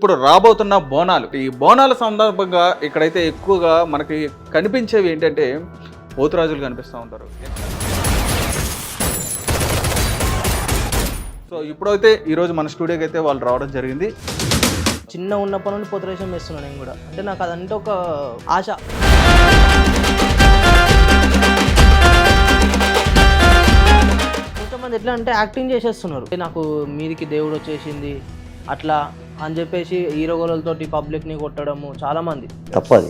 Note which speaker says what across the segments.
Speaker 1: ఇప్పుడు రాబోతున్న బోనాలు, ఈ బోనాల సందర్భంగా ఇక్కడైతే ఎక్కువగా మనకి కనిపించేవి ఏంటంటే పోతురాజులు కనిపిస్తూ ఉంటారు. సో ఇప్పుడైతే ఈరోజు మన స్టూడియోకి అయితే వాళ్ళు రావడం జరిగింది.
Speaker 2: చిన్న ఉన్నప్పటి నుండి పోతురేషం వేస్తున్నాను నేను కూడా. అంటే నాకు అదంటే ఒక ఆశ. కొంతమంది ఎట్లా అంటే యాక్టింగ్ చేసేస్తున్నారు, నాకు మీదికి దేవుడు వచ్చేసింది అట్లా అని చెప్పేసి హీరో గోలతోటి పబ్లిక్ని కొట్టడము చాలామంది
Speaker 3: తప్పది.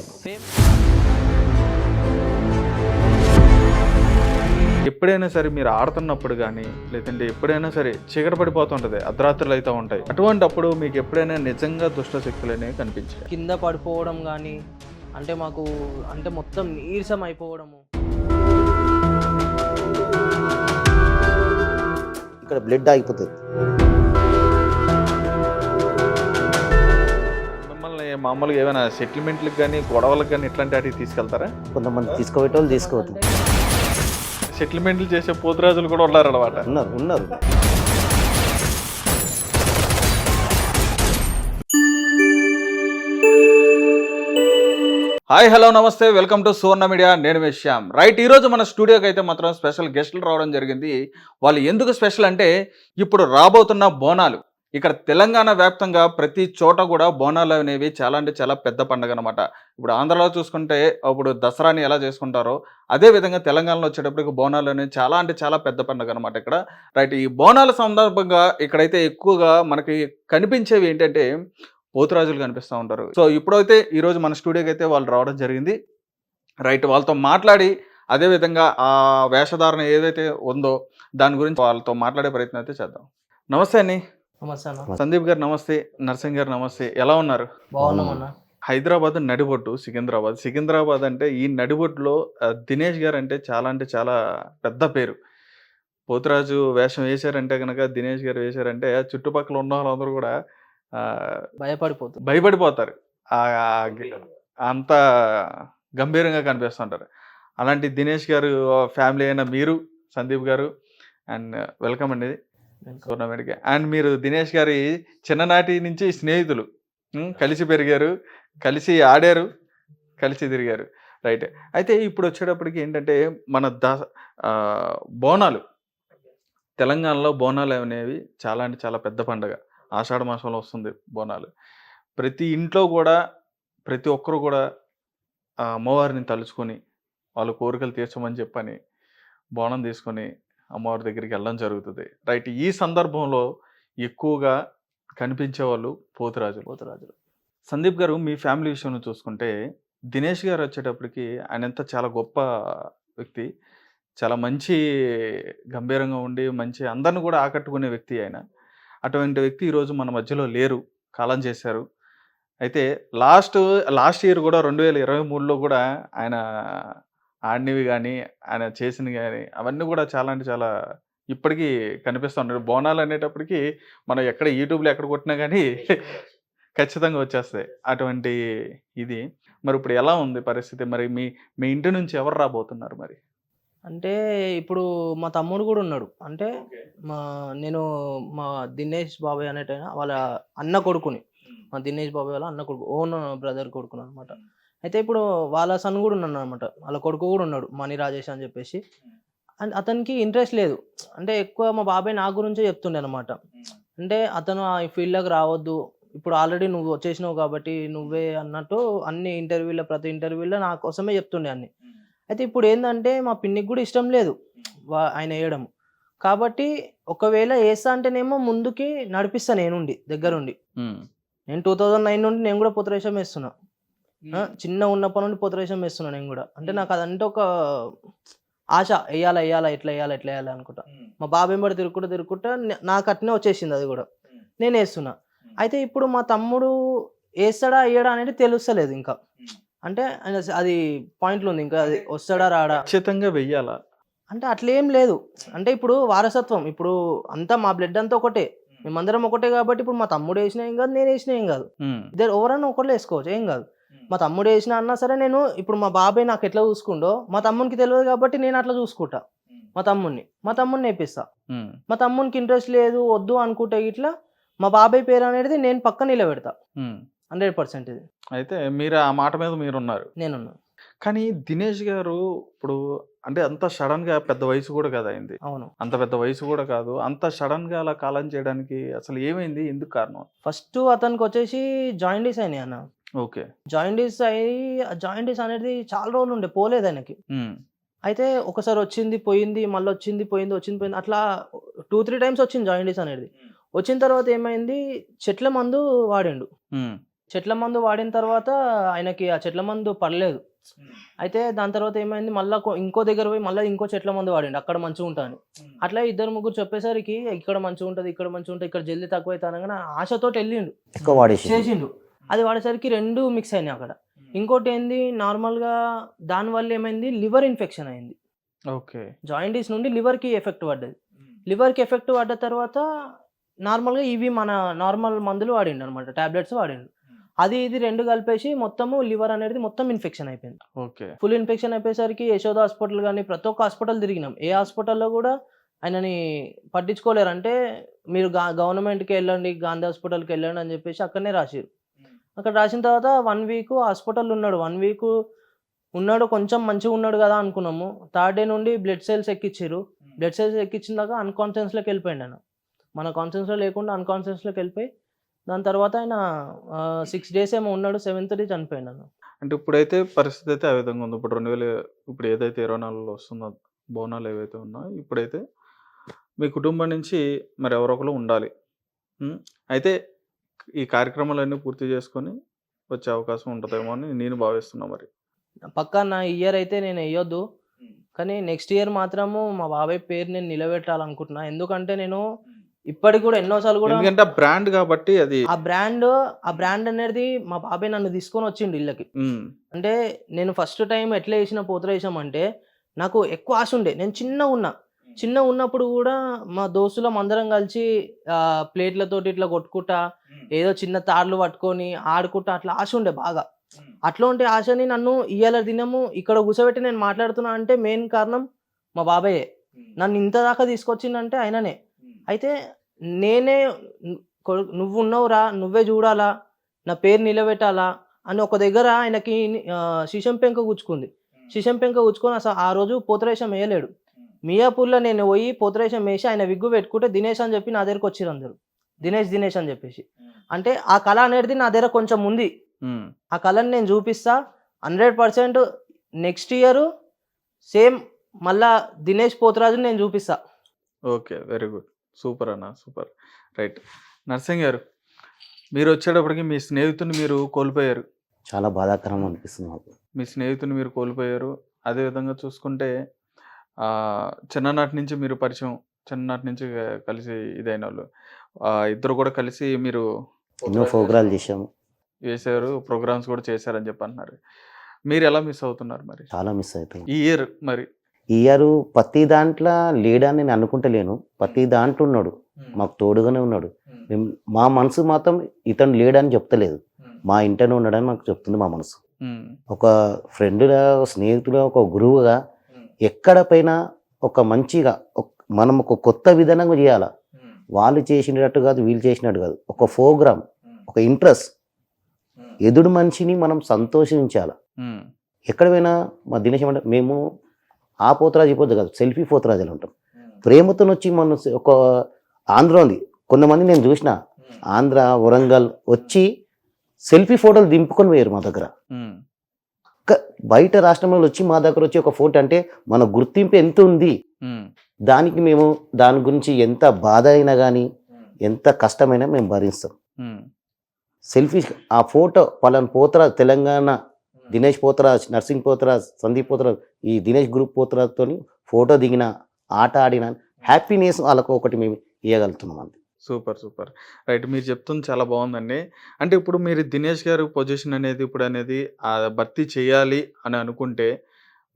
Speaker 1: ఎప్పుడైనా సరే మీరు ఆడుతున్నప్పుడు కానీ లేదంటే ఎప్పుడైనా సరే చీకటి పడిపోతుంటుంది, అర్ధరాత్రులు అయితే ఉంటాయి. అటువంటి అప్పుడు మీకు ఎప్పుడైనా నిజంగా దుష్ట శక్తులు అనేవి కనిపించాయి?
Speaker 2: కింద పడిపోవడం కానీ, అంటే మాకు అంటే మొత్తం నీరసం అయిపోవడము.
Speaker 3: ఇక్కడ బ్లడ్ ఆగిపోతుంది.
Speaker 1: మిమ్మల్ని మామూలుగా ఏమైనా సెటిల్మెంట్లకు కానీ గొడవలకు కానీ ఇట్లాంటి వాటికి తీసుకెళ్తారా?
Speaker 3: కొంతమంది తీసుకోబెట్టేవాళ్ళు తీసుకోవద్దు.
Speaker 1: సెటిల్మెంట్లు చేసే పోతురాజులు కూడా ఉన్నారన్నమాట.
Speaker 3: ఉన్నారు.
Speaker 1: హాయ్, హలో, నమస్తే, వెల్కమ్ టు సువర్ణ మీడియా. నేను మీ శ్యామ్. రైట్, ఈరోజు మన స్టూడియోకి అయితే మాత్రం స్పెషల్ గెస్టులు రావడం జరిగింది. వాళ్ళు ఎందుకు స్పెషల్ అంటే ఇప్పుడు రాబోతున్న బోనాలు, ఇక్కడ తెలంగాణ వ్యాప్తంగా ప్రతి చోట కూడా బోనాలు అనేవి చాలా అంటే చాలా పెద్ద పండుగ అనమాట. ఇప్పుడు ఆంధ్రాలో చూసుకుంటే ఇప్పుడు దసరాని ఎలా చేసుకుంటారో అదే విధంగా తెలంగాణలో వచ్చేటప్పటికి బోనాలు అనేవి చాలా అంటే చాలా పెద్ద పండుగ అనమాట ఇక్కడ. రైట్, ఈ బోనాల సందర్భంగా ఇక్కడైతే ఎక్కువగా మనకి కనిపించేవి ఏంటంటే పోతురాజులు కనిపిస్తూ ఉంటారు. సో ఇప్పుడైతే ఈరోజు మన స్టూడియోకి అయితే వాళ్ళు రావడం జరిగింది. రైట్, వాళ్ళతో మాట్లాడి అదేవిధంగా ఆ వేషధారణ ఏదైతే ఉందో దాని గురించి వాళ్ళతో మాట్లాడే ప్రయత్నం అయితే చేద్దాం. నమస్తే అండి.
Speaker 2: నమస్తే అన్న.
Speaker 1: సందీప్ గారు నమస్తే, నర్సింగ్ గారు నమస్తే, ఎలా ఉన్నారు?
Speaker 2: బాగున్నామన్నా.
Speaker 1: హైదరాబాద్ నడిబొట్టు సికింద్రాబాద్ అంటే ఈ నడిబొట్టులో దినేష్ గారు అంటే చాలా పెద్ద పేరు. పోతురాజు వేషం వేశారంటే కనుక, దినేష్ గారు వేశారంటే చుట్టుపక్కల ఉన్న వాళ్ళందరూ కూడా భయపడిపోతారు. అంత గంభీరంగా కనిపిస్తుంటారు. అలాంటి దినేష్ గారు ఫ్యామిలీ అయిన మీరు, సందీప్ గారు, అండ్ వెల్కమ్ అండి టోర్నమెంట్కి. అండ్ మీరు దినేష్ గారి చిన్ననాటి నుంచి స్నేహితులు, కలిసి పెరిగారు, కలిసి ఆడారు, కలిసి తిరిగారు. రైట్, అయితే ఇప్పుడు వచ్చేటప్పటికి ఏంటంటే మన బోనాలు, తెలంగాణలో బోనాలు అనేవి చాలా అంటే చాలా పెద్ద పండుగ. ఆషాఢ మాసంలో వస్తుంది బోనాలు. ప్రతి ఇంట్లో కూడా ప్రతి ఒక్కరు కూడా అమ్మవారిని తలుచుకొని వాళ్ళ కోరికలు తీర్చమని చెప్పని బోనం తీసుకొని అమ్మవారి దగ్గరికి వెళ్ళడం జరుగుతుంది. రైట్, ఈ సందర్భంలో ఎక్కువగా కనిపించే వాళ్ళు పోతురాజులు. సందీప్ గారు, మీ ఫ్యామిలీ విషయంలో చూసుకుంటే దినేష్ గారు వచ్చేటప్పటికి ఆయన ఎంత చాలా గొప్ప వ్యక్తి, చాలా మంచి గంభీరంగా ఉండి మంచి అందరిని కూడా ఆకట్టుకునే వ్యక్తి ఆయన. అటువంటి వ్యక్తి ఈరోజు మన మధ్యలో లేరు, కాలం చేశారు. అయితే లాస్ట్ ఇయర్ కూడా 2023లో కూడా ఆయన ఆడినవి కానీ ఆయన చేసినవి కానీ అవన్నీ కూడా చాలా అంటే చాలా ఇప్పటికీ కనిపిస్తుంటారు. బోనాలు అనేటప్పటికి మనం ఎక్కడ యూట్యూబ్లో ఎక్కడ కొట్టినా కానీ ఖచ్చితంగా వచ్చేస్తాయి అటువంటి ఇది. మరి ఇప్పుడు ఎలా ఉంది పరిస్థితి? మరి మీ ఇంటి నుంచి ఎవరు రాబోతున్నారు మరి?
Speaker 2: అంటే ఇప్పుడు మా తమ్ముడు కూడా ఉన్నాడు. అంటే నేను మా దినేష్ బాబాయ్ అనేటైనా వాళ్ళ అన్న కొడుకుని, మా దినేష్ బాబాయ్ వాళ్ళ అన్న కొడుకు, ఓన్ బ్రదర్ కొడుకుని అనమాట. అయితే ఇప్పుడు వాళ్ళ సన్ కూడా ఉన్నాడు అనమాట, వాళ్ళ కొడుకు కూడా ఉన్నాడు, మణి రాజేష్ అని చెప్పేసి. అండ్ అతనికి ఇంట్రెస్ట్ లేదు. అంటే ఎక్కువ మా బాబాయ్ నా గురించే చెప్తుండే అనమాట. అంటే అతను ఆ ఫీల్డ్లోకి రావద్దు, ఇప్పుడు ఆల్రెడీ నువ్వు వచ్చేసినావు కాబట్టి నువ్వే అన్నట్టు అన్ని ఇంటర్వ్యూలో, ప్రతి ఇంటర్వ్యూలో నా కోసమే చెప్తుండే అన్ని. అయితే ఇప్పుడు ఏంటంటే మా పిన్నికి కూడా ఇష్టం లేదు ఆయన వేయడం. కాబట్టి ఒకవేళ వేస్తా అంటేనేమో ముందుకి నడిపిస్తా నేనుండి దగ్గరుండి. నేను 2009 నుండి నేను కూడా పోతురేషం వేస్తున్నా. చిన్న ఉన్నప్పటి నుండి పోతురేషం వేస్తున్నా నేను కూడా. అంటే నాకు అదంటే ఒక ఆశ, వేయాలా ఎట్లా వేయాలి అనుకుంటా. మా బాబాయ్ కూడా తిరుగుకుంటా నాకు అట్నే వచ్చేసింది అది కూడా, నేను వేస్తున్నా. అయితే ఇప్పుడు మా తమ్ముడు వేస్తాడా వేయడా అనేది తెలుస్తలేదు ఇంకా. అంటే అది పాయింట్లు ఉంది, ఇంకా అది వస్తాడా రాడా,
Speaker 1: ఖచ్చితంగా వెయ్యాలా
Speaker 2: అంటే అట్లేం లేదు. అంటే ఇప్పుడు వారసత్వం, ఇప్పుడు అంతా మా బ్లడ్ అంతా ఒకటే, మేమందరం ఒకటే. కాబట్టి ఇప్పుడు మా తమ్ముడు వేసినా ఏం కాదు, నేను వేసినా ఏం కాదు, ఇద్దరు ఎవరన్నా ఒకళ్ళు వేసుకోవచ్చు, ఏం కాదు. మా తమ్ముడు వేసినా అన్నా సరే, నేను ఇప్పుడు మా బాబాయ్ నాకు ఎట్లా చూసుకుంటో మా తమ్మునికి తెలియదు కాబట్టి నేను అట్లా చూసుకుంటా. మా తమ్ముడిని వేపిస్తా. మా తమ్మునికి ఇంట్రెస్ట్ లేదు వద్దు అనుకుంటే ఇట్లా మా బాబాయ్ పేరు అనేది నేను పక్క నిలబెడతా
Speaker 1: ఉమ్.
Speaker 2: 100% ఇది
Speaker 1: అయితే మీరు ఆ మాట మీద మీరున్నారు.
Speaker 2: నేనున్నా.
Speaker 1: కానీ దినేష్ గారు ఇప్పుడు అంటే అంత సడన్‌గా పెద్ద వయసు కూడా కాదు ఆయనది.
Speaker 2: అవును.
Speaker 1: అంత పెద్ద వయసు కూడా కాదు. అంత సడన్‌గా అలా కాలం చేయడానికి అసలు ఏమైంది? ఎందుకు కారణం?
Speaker 2: ఫస్ట్ అతనికొచ్చేసి జాయిండీస్ అయినాయి అన్న.
Speaker 1: ఓకే.
Speaker 2: జాయిండీస్ అయ్యి జాయిండీస్ అనేది చాలా రోజులు ఉండే పోలేదు ఆయనకి.
Speaker 1: హ్మ్.
Speaker 2: అయితే ఒకసారి వచ్చింది, పోయింది, మళ్ళొచ్చింది, పోయింది, వచ్చింది, పోయింది. అట్లా 2, 3 టైమ్స్ వచ్చింది జాయిండీస్ అనేది. వచ్చిన తర్వాత ఏమైంది, చెట్ల మందు వాడిండు.
Speaker 1: హ్మ్.
Speaker 2: చెట్ల మందు వాడిన తర్వాత ఆయనకి ఆ చెట్ల మందు పడలేదు. అయితే దాని తర్వాత ఏమైంది, మళ్ళా ఇంకో దగ్గర పోయి మళ్ళీ ఇంకో చెట్ల మందు వాడిండు అక్కడ మంచిగుంటా అని. అట్లా 2, 3 చెప్పేసరికి ఇక్కడ మంచిగుంటది, ఇక్కడ మంచిగుంటది, ఇక్కడ జల్దీ తక్కువైతా అనగానే ఆశతోటి వెళ్ళిండు.
Speaker 3: ఎక్కువ వాడేసి
Speaker 2: చేసిండు. అది వాడేసరికి 2 మిక్స్ అయినాయి అక్కడ. ఇంకోటి ఏంది, నార్మల్‌గా దానివల్ల ఏమైంది, లివర్ ఇన్ఫెక్షన్ అయింది.
Speaker 1: ఓకే.
Speaker 2: జాయిండీస్ నుండి లివర్‌కి ఎఫెక్ట్ పడ్డది. లివర్‌కి ఎఫెక్ట్ పడ్డ తర్వాత నార్మల్‌గా ఇవి మన నార్మల్ మందులు వాడిండనమాట. టాబ్లెట్స్ వాడిండు. అది ఇది 2 కలిపేసి మొత్తము లివర్ అనేది మొత్తం ఇన్ఫెక్షన్ అయిపోయింది.
Speaker 1: ఓకే.
Speaker 2: ఫుల్ ఇన్ఫెక్షన్ అయిపోయేసరికి యశోద హాస్పిటల్ గాని, ప్రతి ఒక్క హాస్పిటల్ తిరిగినాం. ఏ హాస్పిటల్‌లో కూడా ఆయనని పట్టించుకోలేరు. అంటే మీరు గవర్నమెంట్‌కి ఎళ్ళండి, గాంధీ హాస్పిటల్‌కి ఎళ్ళండి అని చెప్పేసి అక్కడనే రాసిర్రు. అక్కడ రాసిన తర్వాత 1 వీక్ హాస్పిటల్‌లో ఉన్నాడు. 1 వీక్ ఉన్నాడు. కొంచెం మంచిగున్నాడు గదా అనుకున్నాము. థర్డ్ డే నుండి బ్లడ్ సెల్స్ ఎక్కిచ్చిర్రు. బ్లడ్ సెల్స్ ఎక్కిచ్చిందాక అన్‌కాన్షియస్‌లోకి వెళ్ళిపోయిండు ఆయన. మన కాన్షియస్‌లో లేకుండా అన్‌కాన్షియస్‌లోకి వెళ్ళిపోయి దాని తర్వాత ఆయన 6 డేస్ ఏమో ఉన్నాడు. 7th day చనిపోయిండన్న.
Speaker 1: అంటే ఇప్పుడైతే పరిస్థితి అయితే ఆ విధంగా ఉంది. ఇప్పుడు 2000 ఇప్పుడు ఏదైతే 24లో వస్తుందో బోనాలు ఏవైతే ఉన్నాయో ఇప్పుడైతే మీ కుటుంబం నుంచి మరి ఎవరో ఒకరు ఉండాలి. హ్మ్. అయితే ఈ కార్యక్రమాలన్నీ పూర్తి చేసుకొని వచ్చే అవకాశం ఉంటదేమో అని నేను భావిస్తున్నా మరి.
Speaker 2: పక్కా నా ఇయర్ అయితే నేను ఎయ్యొద్దు. కానీ నెక్స్ట్ ఇయర్ మాత్రము మా బాబాయ్ పేరు నేను నిలబెట్టాలనుకుంటున్నా. ఎందుకంటే నేను ఇప్పటికి కూడా ఎన్నో సార్లు కూడా
Speaker 1: ఎందుకంటే ఆ బ్రాండ్ కాబట్టి అది.
Speaker 2: ఆ బ్రాండ్ అనేది మా బాబాయ్ నన్ను తీసుకొని వచ్చిండు ఇళ్ళకి.
Speaker 1: హ్మ్.
Speaker 2: అంటే నేను ఫస్ట్ టైం ఎట్లా చేసిన పోతరేశం అంటే నాకు ఎక్కువ ఆశ ఉండే. నేను చిన్నగున్నప్పుడు కూడా మా దోస్తులం అందరం కలిసి ప్లేట్లతోటి ఇట్లా కొట్టుకుంటా, ఏదో చిన్న తాడులు పట్టుకొని ఆడుకుంటా అట్లా ఆశ ఉండే బాగా. అట్లాంటి ఆశని నన్ను ఇయ్యాల దినము ఇక్కడ కూర్చోబెట్టి నేను మాట్లాడుతున్నా అంటే మెయిన్ కారణం మా బాబాయే. నన్ను ఇంత దాకా తీసుకొచ్చిండంటే ఆయననే. అయితే నేనే నువ్వున్నావురా, నువ్వే చూడాలా, నా పేరు నిలబెట్టాలా అని ఒక దగ్గర ఆయనకి శిశం పెంక గుచ్చుకుంది. శిశం పెంక గుచ్చుకొని అసలు ఆ రోజు పోతరేశం వేయలేడు. మియాపూర్‌లో నేను పోయి పోతరేశం వేసి ఆయన విగ్గు పెట్టుకుంటే దినేష్ అని చెప్పి నా దగ్గరకు వచ్చిర్రు అందరూ. దినేష్ అని చెప్పేసి. అంటే ఆ కళ అనేది నా దగ్గర కొంచెం ఉంది.
Speaker 1: హ్మ్.
Speaker 2: ఆ కళని నేను చూపిస్తా. 100% నెక్స్ట్ ఇయర్ సేమ్ మళ్ళా దినేష్ పోతురాజుని నేను చూపిస్తా.
Speaker 1: ఓకే. Very good. సూపర్ అన్న. సూపర్. రైట్. నర్సింగ్ గారు మీరు వచ్చేటప్పటికి మీ స్నేహితుడిని మీరు కోల్పోయారు.
Speaker 3: చాలా బాధాకరం అనిపిస్తుంది నాకు.
Speaker 1: మీ స్నేహితుడిని మీరు కోల్పోయారు. అదే విధంగా చూసుకుంటే చిన్ననాటి నుంచి మీరు పరిచయం. చిన్ననాటి నుంచి కలిసి ఇదైనోళ్ళు. ఇద్దరు కూడా కలిసి మీరు
Speaker 3: ఎన్నో ప్రోగ్రాలు చేశాము.
Speaker 1: వేశారు. ప్రోగ్రామ్స్ కూడా చేశారని చెప్పి అంటున్నారు. మీరు ఎలా మిస్ అవుతున్నారు మరి?
Speaker 3: చాలా మిస్ అవుతున్నాం.
Speaker 1: ఈ ఇయర్ మరి?
Speaker 3: ఈ ఇయర్ ప్రతి దాంట్లో లేడని నేను అనుకుంటలేను. ప్రతి దాంట్లో ఉన్నాడు. మాకు తోడుగానే ఉన్నాడు. మా మనసు మాత్రం ఇతను లేడని చెప్తలేదు. మా ఇంటనే ఉన్నాడని మాకు చెప్తుంది మా మనసు. ఒక ఫ్రెండ్గా, స్నేహితుడుగా, ఒక గురువుగా ఎక్కడ పైన ఒక మంచిగా మనం ఒక కొత్త విధానంగా చేయాలి. వాళ్ళు చేసినట్టు కాదు, వీళ్ళు చేసినట్టు కాదు. ఒక ప్రోగ్రామ్, ఒక ఇంట్రెస్ట్, ఎదుడు మనిషిని మనం సంతోషించాలి. ఎక్కడ పోయినా మా దినేష్ అంటే మేము ఆ పోతరాజు పోతే కాదు, సెల్ఫీ పోతరాజులు ఉంటాం. ప్రేమతో వచ్చి మన ఒక ఆంధ్ర ఉంది, కొంతమంది నేను చూసిన ఆంధ్ర, వరంగల్ వచ్చి సెల్ఫీ ఫోటోలు దింపుకొని పోయారు మా దగ్గర. బయట రాష్ట్రంలో వచ్చి మా దగ్గర వచ్చి ఒక ఫోటో అంటే మన గుర్తింపు ఎంత ఉంది. దానికి మేము దాని గురించి ఎంత బాధ అయినా కానీ, ఎంత కష్టమైనా మేము భరిస్తాం. సెల్ఫీ ఆ ఫోటో పలానా పోతరాజ్, తెలంగాణ దినేష్ పోతరాజ్, నర్సింగ్ పోతరాజ్, సందీప్ పోతరాజ్, ఈ దినేష్ గ్రూప్ పోతరాజ్తో ఫోటో దిగిన, ఆట ఆడిన హ్యాపీనెస్ వాళ్ళకు ఒకటి మేము ఇవ్వగలుగుతున్నాం అంతే.
Speaker 1: సూపర్. సూపర్. రైట్. మీరు చెప్తుంది చాలా బాగుందండి. అంటే ఇప్పుడు మీరు దినేష్ గారు పొజిషన్ అనేది ఇప్పుడు అనేది భర్తీ చేయాలి అని అనుకుంటే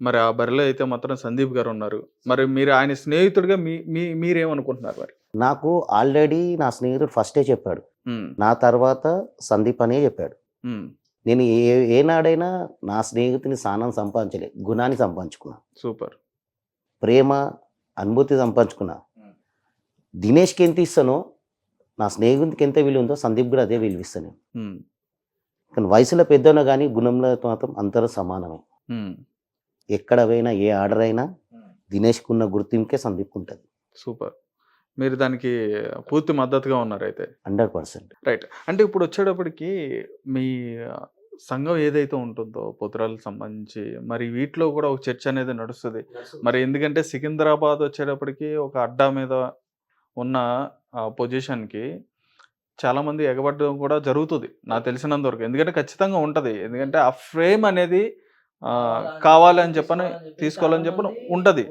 Speaker 1: మరి ఆ బరిలో అయితే మాత్రం సందీప్ గారు ఉన్నారు. మరి మీరు ఆయన స్నేహితుడిగా మీరేమనుకుంటున్నారు మరి?
Speaker 3: నాకు ఆల్రెడీ నా స్నేహితుడు ఫస్టే చెప్పాడు. నా తర్వాత సందీప్ అనే చెప్పాడు. నేను ఏనాడైనా నా స్నేహితుని స్థానం సంపాదించలే, గుణాన్ని సంపాదించుకున్నా.
Speaker 1: సూపర్.
Speaker 3: ప్రేమ, అనుభూతి సంపాదించుకున్నా. దినేష్కి ఎంత ఇస్తానో నా స్నేహితునికి ఎంత విలువ ఉందో సందీప్ కూడా అదే విలువిస్తాను నేను.
Speaker 1: ఉమ్,
Speaker 3: కానీ వయసులో పెద్దనా కానీ గుణంలో మాత్రం అందరూ సమానమే.
Speaker 1: ఉమ్,
Speaker 3: ఎక్కడ పోయినా ఏ ఆర్డర్ అయినా దినేష్కి ఉన్న గుర్తింపుకే సందీప్కి ఉంటుంది.
Speaker 1: సూపర్. మీరు దానికి పూర్తి మద్దతుగా ఉన్నారు అయితే.
Speaker 3: 100%.
Speaker 1: రైట్. అంటే ఇప్పుడు వచ్చేటప్పటికి మీ సంఘం ఏదైతే ఉంటుందో పోతురాలకు సంబంధించి మరి వీటిలో కూడా ఒక చర్చ అనేది నడుస్తుంది. మరి ఎందుకంటే సికింద్రాబాద్ వచ్చేటప్పటికి ఒక అడ్డా మీద ఉన్న పొజిషన్కి చాలామంది ఎగబడడం కూడా జరుగుతుంది నాకు తెలిసినంత వరకు. ఎందుకంటే ఖచ్చితంగా ఉంటుంది. ఎందుకంటే ఆ ఫ్రేమ్ అనేది కావాలని చెప్పని తీసుకోవాలని చెప్పని ఉంటుంది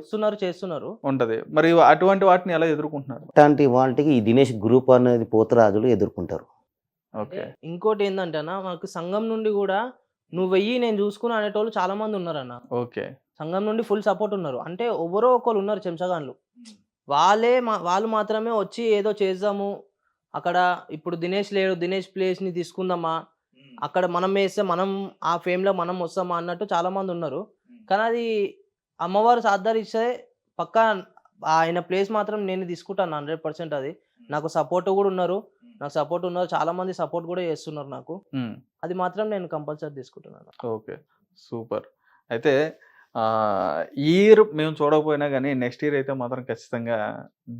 Speaker 2: చేస్తున్నారు.
Speaker 1: ఉంటుంది. మరి అటువంటి వాటిని ఎలా ఎదుర్కొంటున్నారు?
Speaker 3: అట్లాంటి వాటికి ఈ దినేష్ గ్రూప్ అనేది పోతరాజులు ఎదుర్కొంటారు.
Speaker 1: ఓకే.
Speaker 2: ఇంకోటి ఏంటంటే అన్న, మనకు సంఘం నుండి కూడా నువ్వు వెయ్యి నేను చూసుకున్నా అనేటోళ్ళు చాలా మంది ఉన్నారన్న.
Speaker 1: ఓకే.
Speaker 2: సంఘం నుండి ఫుల్ సపోర్ట్ ఉన్నారు. అంటే ఎవరో ఒకరు ఉన్నారు చెంచగాన్లు, వాళ్ళు మాత్రమే వచ్చి ఏదో చేద్దాము అక్కడ. ఇప్పుడు దినేష్ లేడు, దినేష్ ప్లేస్ని తీసుకుందామా, అక్కడ మనం వేస్తే మనం ఆ ఫేమ్లో మనం వస్తామా అన్నట్టు చాలా మంది ఉన్నారు. కానీ అది అమ్మవారు సాధారిస్తే పక్కా ఆయన ప్లేస్ మాత్రం నేను తీసుకుంటాను 100%. అది నాకు సపోర్ట్ కూడా ఉన్నారు, చాలా మంది సపోర్ట్ కూడా చేస్తున్నారు నాకు. అది మాత్రం నేను కంపల్సరీ తీసుకుంటున్నాను.
Speaker 1: Okay, super. అయితే ఈ ఇయర్ మేము చూడకపోయినా కానీ నెక్స్ట్ ఇయర్ అయితే మాత్రం ఖచ్చితంగా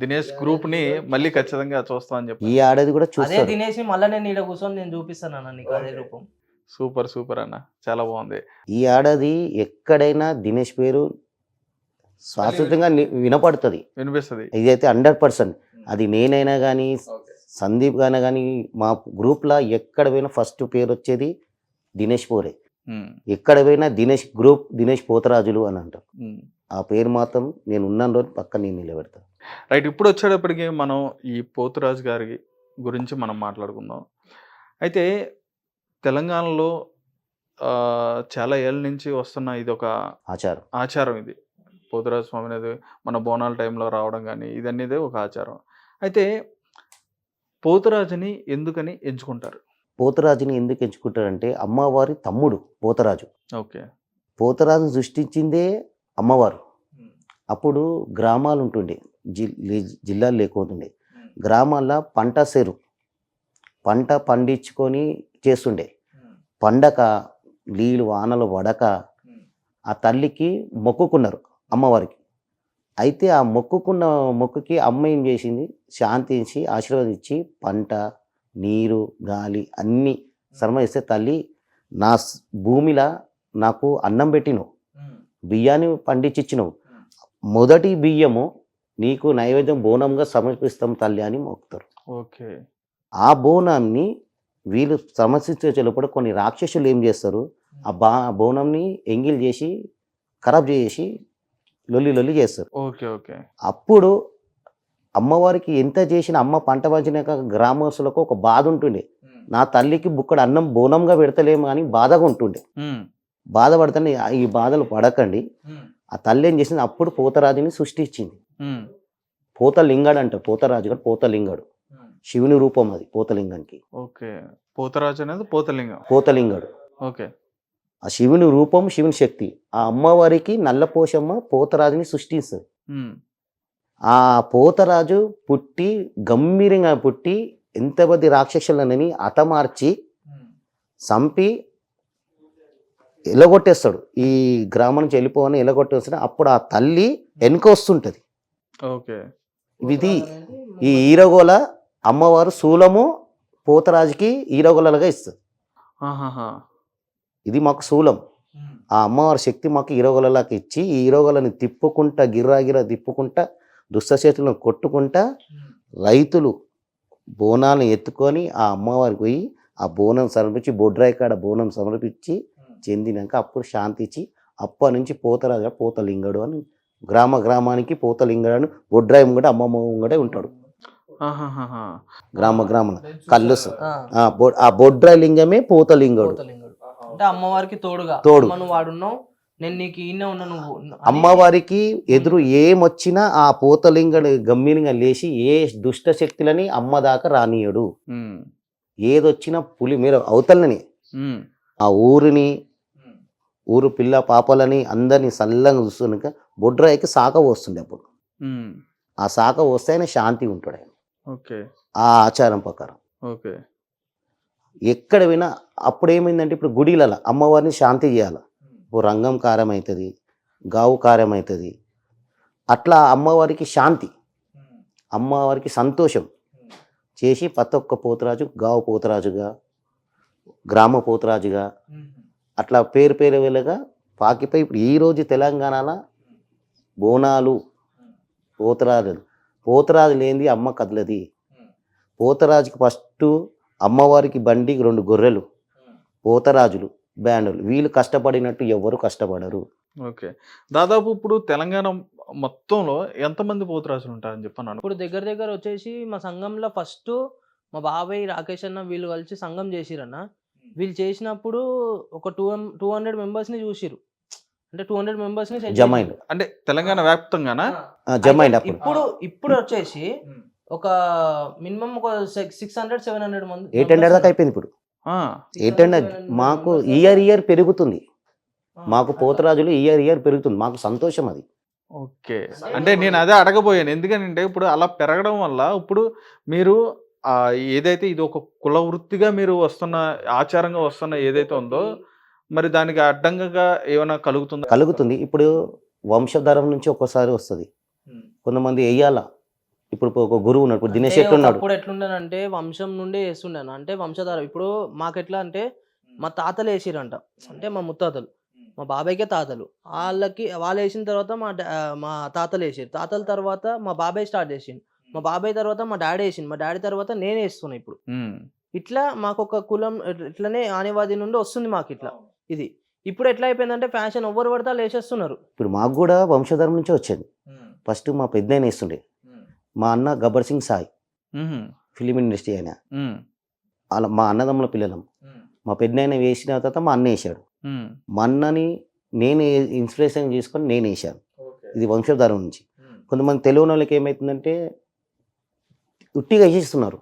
Speaker 1: దినేష్ గ్రూప్ ని మళ్ళీ ఖచ్చితంగా చూస్తామని చెప్పి
Speaker 3: ఈ ఆడది కూడా
Speaker 2: అదే
Speaker 3: చూస్తారు.
Speaker 2: దినేష్ ని మళ్ళీ నేను ఈడ కూర్చొని నేను చూపిస్తాను అన్న నీకు అదే రూపం.
Speaker 1: సూపర్ సూపర్ అన్న, చాలా బాగుంది.
Speaker 3: ఈ ఆడది ఎక్కడైనా దినేష్ పేరు శాశ్వతంగా వినపడుతుంది,
Speaker 1: వినిపిస్తుంది.
Speaker 3: ఇదైతే 100%. అది నేనైనా కానీ సందీప్ గానే కానీ మా గ్రూప్లో ఎక్కడ పోయినా ఫస్ట్ పేరు వచ్చేది దినేష్ పోరే. ఎక్కడ పోయినా దినేష్ గ్రూప్, దినేష్ పోతరాజులు అని అంటారు. ఆ పేరు మాత్రం నేను ఉన్న రోజు పక్క నేను నిలబెడతాను.
Speaker 1: రైట్. ఇప్పుడు వచ్చేటప్పటికి మనం ఈ పోతురాజు గారి గురించి మనం మాట్లాడుకుందాం. అయితే తెలంగాణలో చాలా ఏళ్ళ నుంచి వస్తున్న ఇది ఒక ఆచారం. ఇది పోతురాజు స్వామి అనేది మన బోనాల టైంలో రావడం కానీ ఇదనేది ఒక ఆచారం. అయితే పోతురాజుని ఎందుకని ఎంచుకుంటారు?
Speaker 3: పోతరాజుని ఎందుకు ఎంచుకుంటారంటే అమ్మవారి తమ్ముడు పోతరాజు.
Speaker 1: ఓకే.
Speaker 3: పోతరాజును సృష్టించిందే అమ్మవారు. అప్పుడు గ్రామాలు ఉంటుండే, జిల్లాలు లేకుంటుండే. గ్రామాల్లో పంట పండించుకొని చేస్తుండే. పండక నీళ్ళు వానలు పడక ఆ తల్లికి మొక్కుకున్నారు అమ్మవారికి. అయితే ఆ మొక్కుకి అమ్మ ఏం చేసింది, శాంతించి ఆశీర్వదించి పంట, నీరు, గాలి అన్నీ సర్మయిస్తే తల్లి నా భూమిలో నాకు అన్నం పెట్టినవు, బియ్యాన్ని పండించిచ్చినవు, మొదటి బియ్యము నీకు నైవేద్యం బోనంగా సమర్పిస్తాం తల్లి అని మొక్కుతారు.
Speaker 1: ఓకే.
Speaker 3: ఆ బోనాన్ని వీళ్ళు సమర్పించేటప్పుడు కొన్ని రాక్షసులు ఏం చేస్తారు, ఆ బోనంని ఎంగిల్ చేసి ఖరాబ్ చేసి లొల్లి చేస్తారు.
Speaker 1: ఓకే. ఓకే.
Speaker 3: అప్పుడు అమ్మవారికి ఎంత చేసిన అమ్మ పంట పంచినాక గ్రామస్తులకు ఒక బాధ ఉంటుండే, నా తల్లికి బుక్కడు అన్నం బోనంగా పెడతలేము అని బాధగా ఉంటుండే. బాధపడతాను, ఈ బాధలు పడకండి. ఆ తల్లి ఏం చేసింది, అప్పుడు పోతరాజుని సృష్టించింది. పోతలింగడు అంట, పోతరాజు గారు పోతలింగడు, శివుని రూపం అది పోతలింగానికి.
Speaker 1: ఓకే. పోతరాజు అనేది
Speaker 3: పోతలింగడు.
Speaker 1: ఓకే.
Speaker 3: ఆ శివుని రూపం, శివుని శక్తి. ఆ అమ్మవారికి నల్లపోషమ్మ పోతరాజుని సృష్టిస్తుంది. ఆ పోతరాజు గంభీరంగా పుట్టి ఎంతమంది రాక్షసులనని హతమార్చి చంపి ఎలగొట్టేస్తాడు. ఈ గ్రామం నుంచి వెళ్ళిపోవని ఎలగొట్టేస్తాడు. అప్పుడు ఆ తల్లి వెనుక వస్తుంటది.
Speaker 1: ఓకే.
Speaker 3: ఇది ఈ ఈరగోల అమ్మవారు శూలము పోతరాజుకి ఈరగోలగా ఇస్తుంది. ఇది మాకు శూలం. ఆ అమ్మవారి శక్తి మాకు ఈరగోలలాగా ఇచ్చి ఈ ఈరగోలని తిప్పుకుంటా గిర్రా తిప్పుకుంటా దుష్టశక్తులను కొట్టుకుంటా రైతులు బోనాలను ఎత్తుకొని ఆ అమ్మవారికి పోయి ఆ బోనం సమర్పించి బొడ్రాయి కాడ బోనం సమర్పించి చెందినాక అప్పుడు శాంతి ఇచ్చి అప్పటి నుంచి పోతరాజు పోతలింగడు అని గ్రామానికి పోతలింగడు అని బొడ్రాయి ముంగడ అమ్మమ్మ ముంగడే ఉంటాడు. గ్రామం కళ్ళు ఆ బొడ్రాయి లింగమే పోతలింగడు.
Speaker 2: అంటే అమ్మవారికి తోడు వాడున్నావు, నేను నీకు ఈయనే ఉన్నా నువ్వు.
Speaker 3: అమ్మవారికి ఎదురు ఏమొచ్చినా ఆ పోతలింగడు గంభీరంగా లేచి ఏ దుష్ట శక్తులని అమ్మ దాకా రానియడు. ఏదొచ్చినా పులి మీరు అవతలని ఆ ఊరు పిల్ల పాపలని అందరినీ సల్లంగా చూస్తున్నాక బొడ్రాయికి శాఖ వస్తుండే. అప్పుడు ఆ శాఖ వస్తే ఆయన శాంతి ఉంటాడు. ఆయన
Speaker 1: ఓకే.
Speaker 3: ఆ ఆచారం ప్రకారం
Speaker 1: ఓకే.
Speaker 3: ఎక్కడ వినా అప్పుడు ఏమైందంటే ఇప్పుడు గుడిలలో అమ్మవారిని శాంతి చేయాలి. ఓ రంగం కారం అవుతుంది, గావు కారం అవుతుంది. అట్లా అమ్మవారికి శాంతి, అమ్మవారికి సంతోషం చేసి ప్రతి ఒక్క పోతురాజు గావు పోతురాజుగా, గ్రామ పోతురాజుగా అట్లా పేరు పేరు వెళ్ళగా పాకిపోయి ఇప్పుడు ఈరోజు తెలంగాణలో బోనాలు పోతురాజు లేనిది అమ్మ కదలది. పోతరాజుకి ఫస్ట్ అమ్మవారికి బండికి 2 గొర్రెలు, పోతరాజులు, బ్యాండులు. వీళ్ళు కష్టపడినట్టు ఎవరు కష్టపడరు.
Speaker 1: ఓకే. దాదాపు ఇప్పుడు తెలంగాణ మొత్తంలో ఎంతమంది పోతురాజులు ఉంటారని చెప్పన్నాను?
Speaker 2: ఇప్పుడు దగ్గర దగ్గర వచ్చేసి మా సంఘంలో ఫస్ట్ మా బాబాయ్ రాకేష్ అన్న వీళ్ళు కలిసి సంఘం చేసిరన్న. వీళ్ళు చేసినప్పుడు ఒక 200 మెంబర్స్ని చూసిరు. అంటే 200 మెంబర్స్ని
Speaker 3: జమైండ్
Speaker 1: అంటే తెలంగాణ వ్యాప్తంగానా?
Speaker 3: జమైండ్ అప్పుడు
Speaker 2: ఇప్పుడు వచ్చేసి ఒక మినిమం ఒక 600-700 మంది
Speaker 3: 800 దాకా అయిపోయింది. ఇప్పుడు 800 మాకు ఇయర్ పెరుగుతుంది. మాకు పోతరాజులు ఇయర్ పెరుగుతుంది. మాకు సంతోషం అది.
Speaker 1: ఓకే. అంటే నేను అదే అడగబోయాను. ఎందుకంటే ఇప్పుడు అలా పెరగడం వల్ల ఇప్పుడు మీరు ఏదైతే ఇది ఒక కుల వృత్తిగా మీరు వస్తున్న ఆచారంగా వస్తున్న ఏదైతే ఉందో మరి దానికి అడ్డంగా ఏమైనా
Speaker 3: కలుగుతుంది. ఇప్పుడు వంశధారం నుంచి ఒక్కోసారి వస్తుంది. కొంతమంది వెయ్యాల. ఇప్పుడు ఒక గురువు ఉన్నాడు, ఇప్పుడు దినేష్ ఎట్లున్నాడు.
Speaker 2: ఇప్పుడు ఎట్లుండనంటే వంశం నుండి వేస్తుండను. అంటే వంశధారం ఇప్పుడు మాకు ఎట్లా అంటే మా తాతలు వేసిరంట. అంటే మా ముత్తాతలు, మా బాబాయ్కే తాతలు. వాళ్ళు వేసిన తర్వాత మా తాతలు వేసారు. తాతల తర్వాత మా బాబాయ్ స్టార్ట్ చేసిండు. మా బాబాయ్ తర్వాత మా డాడీ వేసిండు. మా డాడీ తర్వాత నేను వేస్తున్నా ఇప్పుడు. ఇట్లా మాకు ఒక కులం ఇట్లనే ఆనివాది నుండి వస్తుంది మాకు ఇట్లా. ఇది ఇప్పుడు ఎట్లా అయిపోయిందంటే ఫ్యాషన్ ఎవరు పడితే వాళ్ళు వేసేస్తున్నారు.
Speaker 3: ఇప్పుడు మాకు కూడా వంశధారం నుంచే వచ్చింది. ఫస్ట్ మా పెద్దయిన వేస్తుండే. మా అన్న గబ్బర్ సింగ్ సాయి ఫిలిం ఇండస్ట్రీ అయినా అలా మా అన్నదమ్ముల పిల్లలం. మా పెద్దయిన వేసిన తర్వాత మా అన్న వేసాడు. మా అన్నని నేను ఇన్స్పిరేషన్ చేసుకొని నేను వేసాను. ఇది వంశధారం నుంచి. కొంతమంది తెలియని వాళ్ళకి ఏమవుతుందంటే ఉట్టిగా వేసేస్తున్నారు,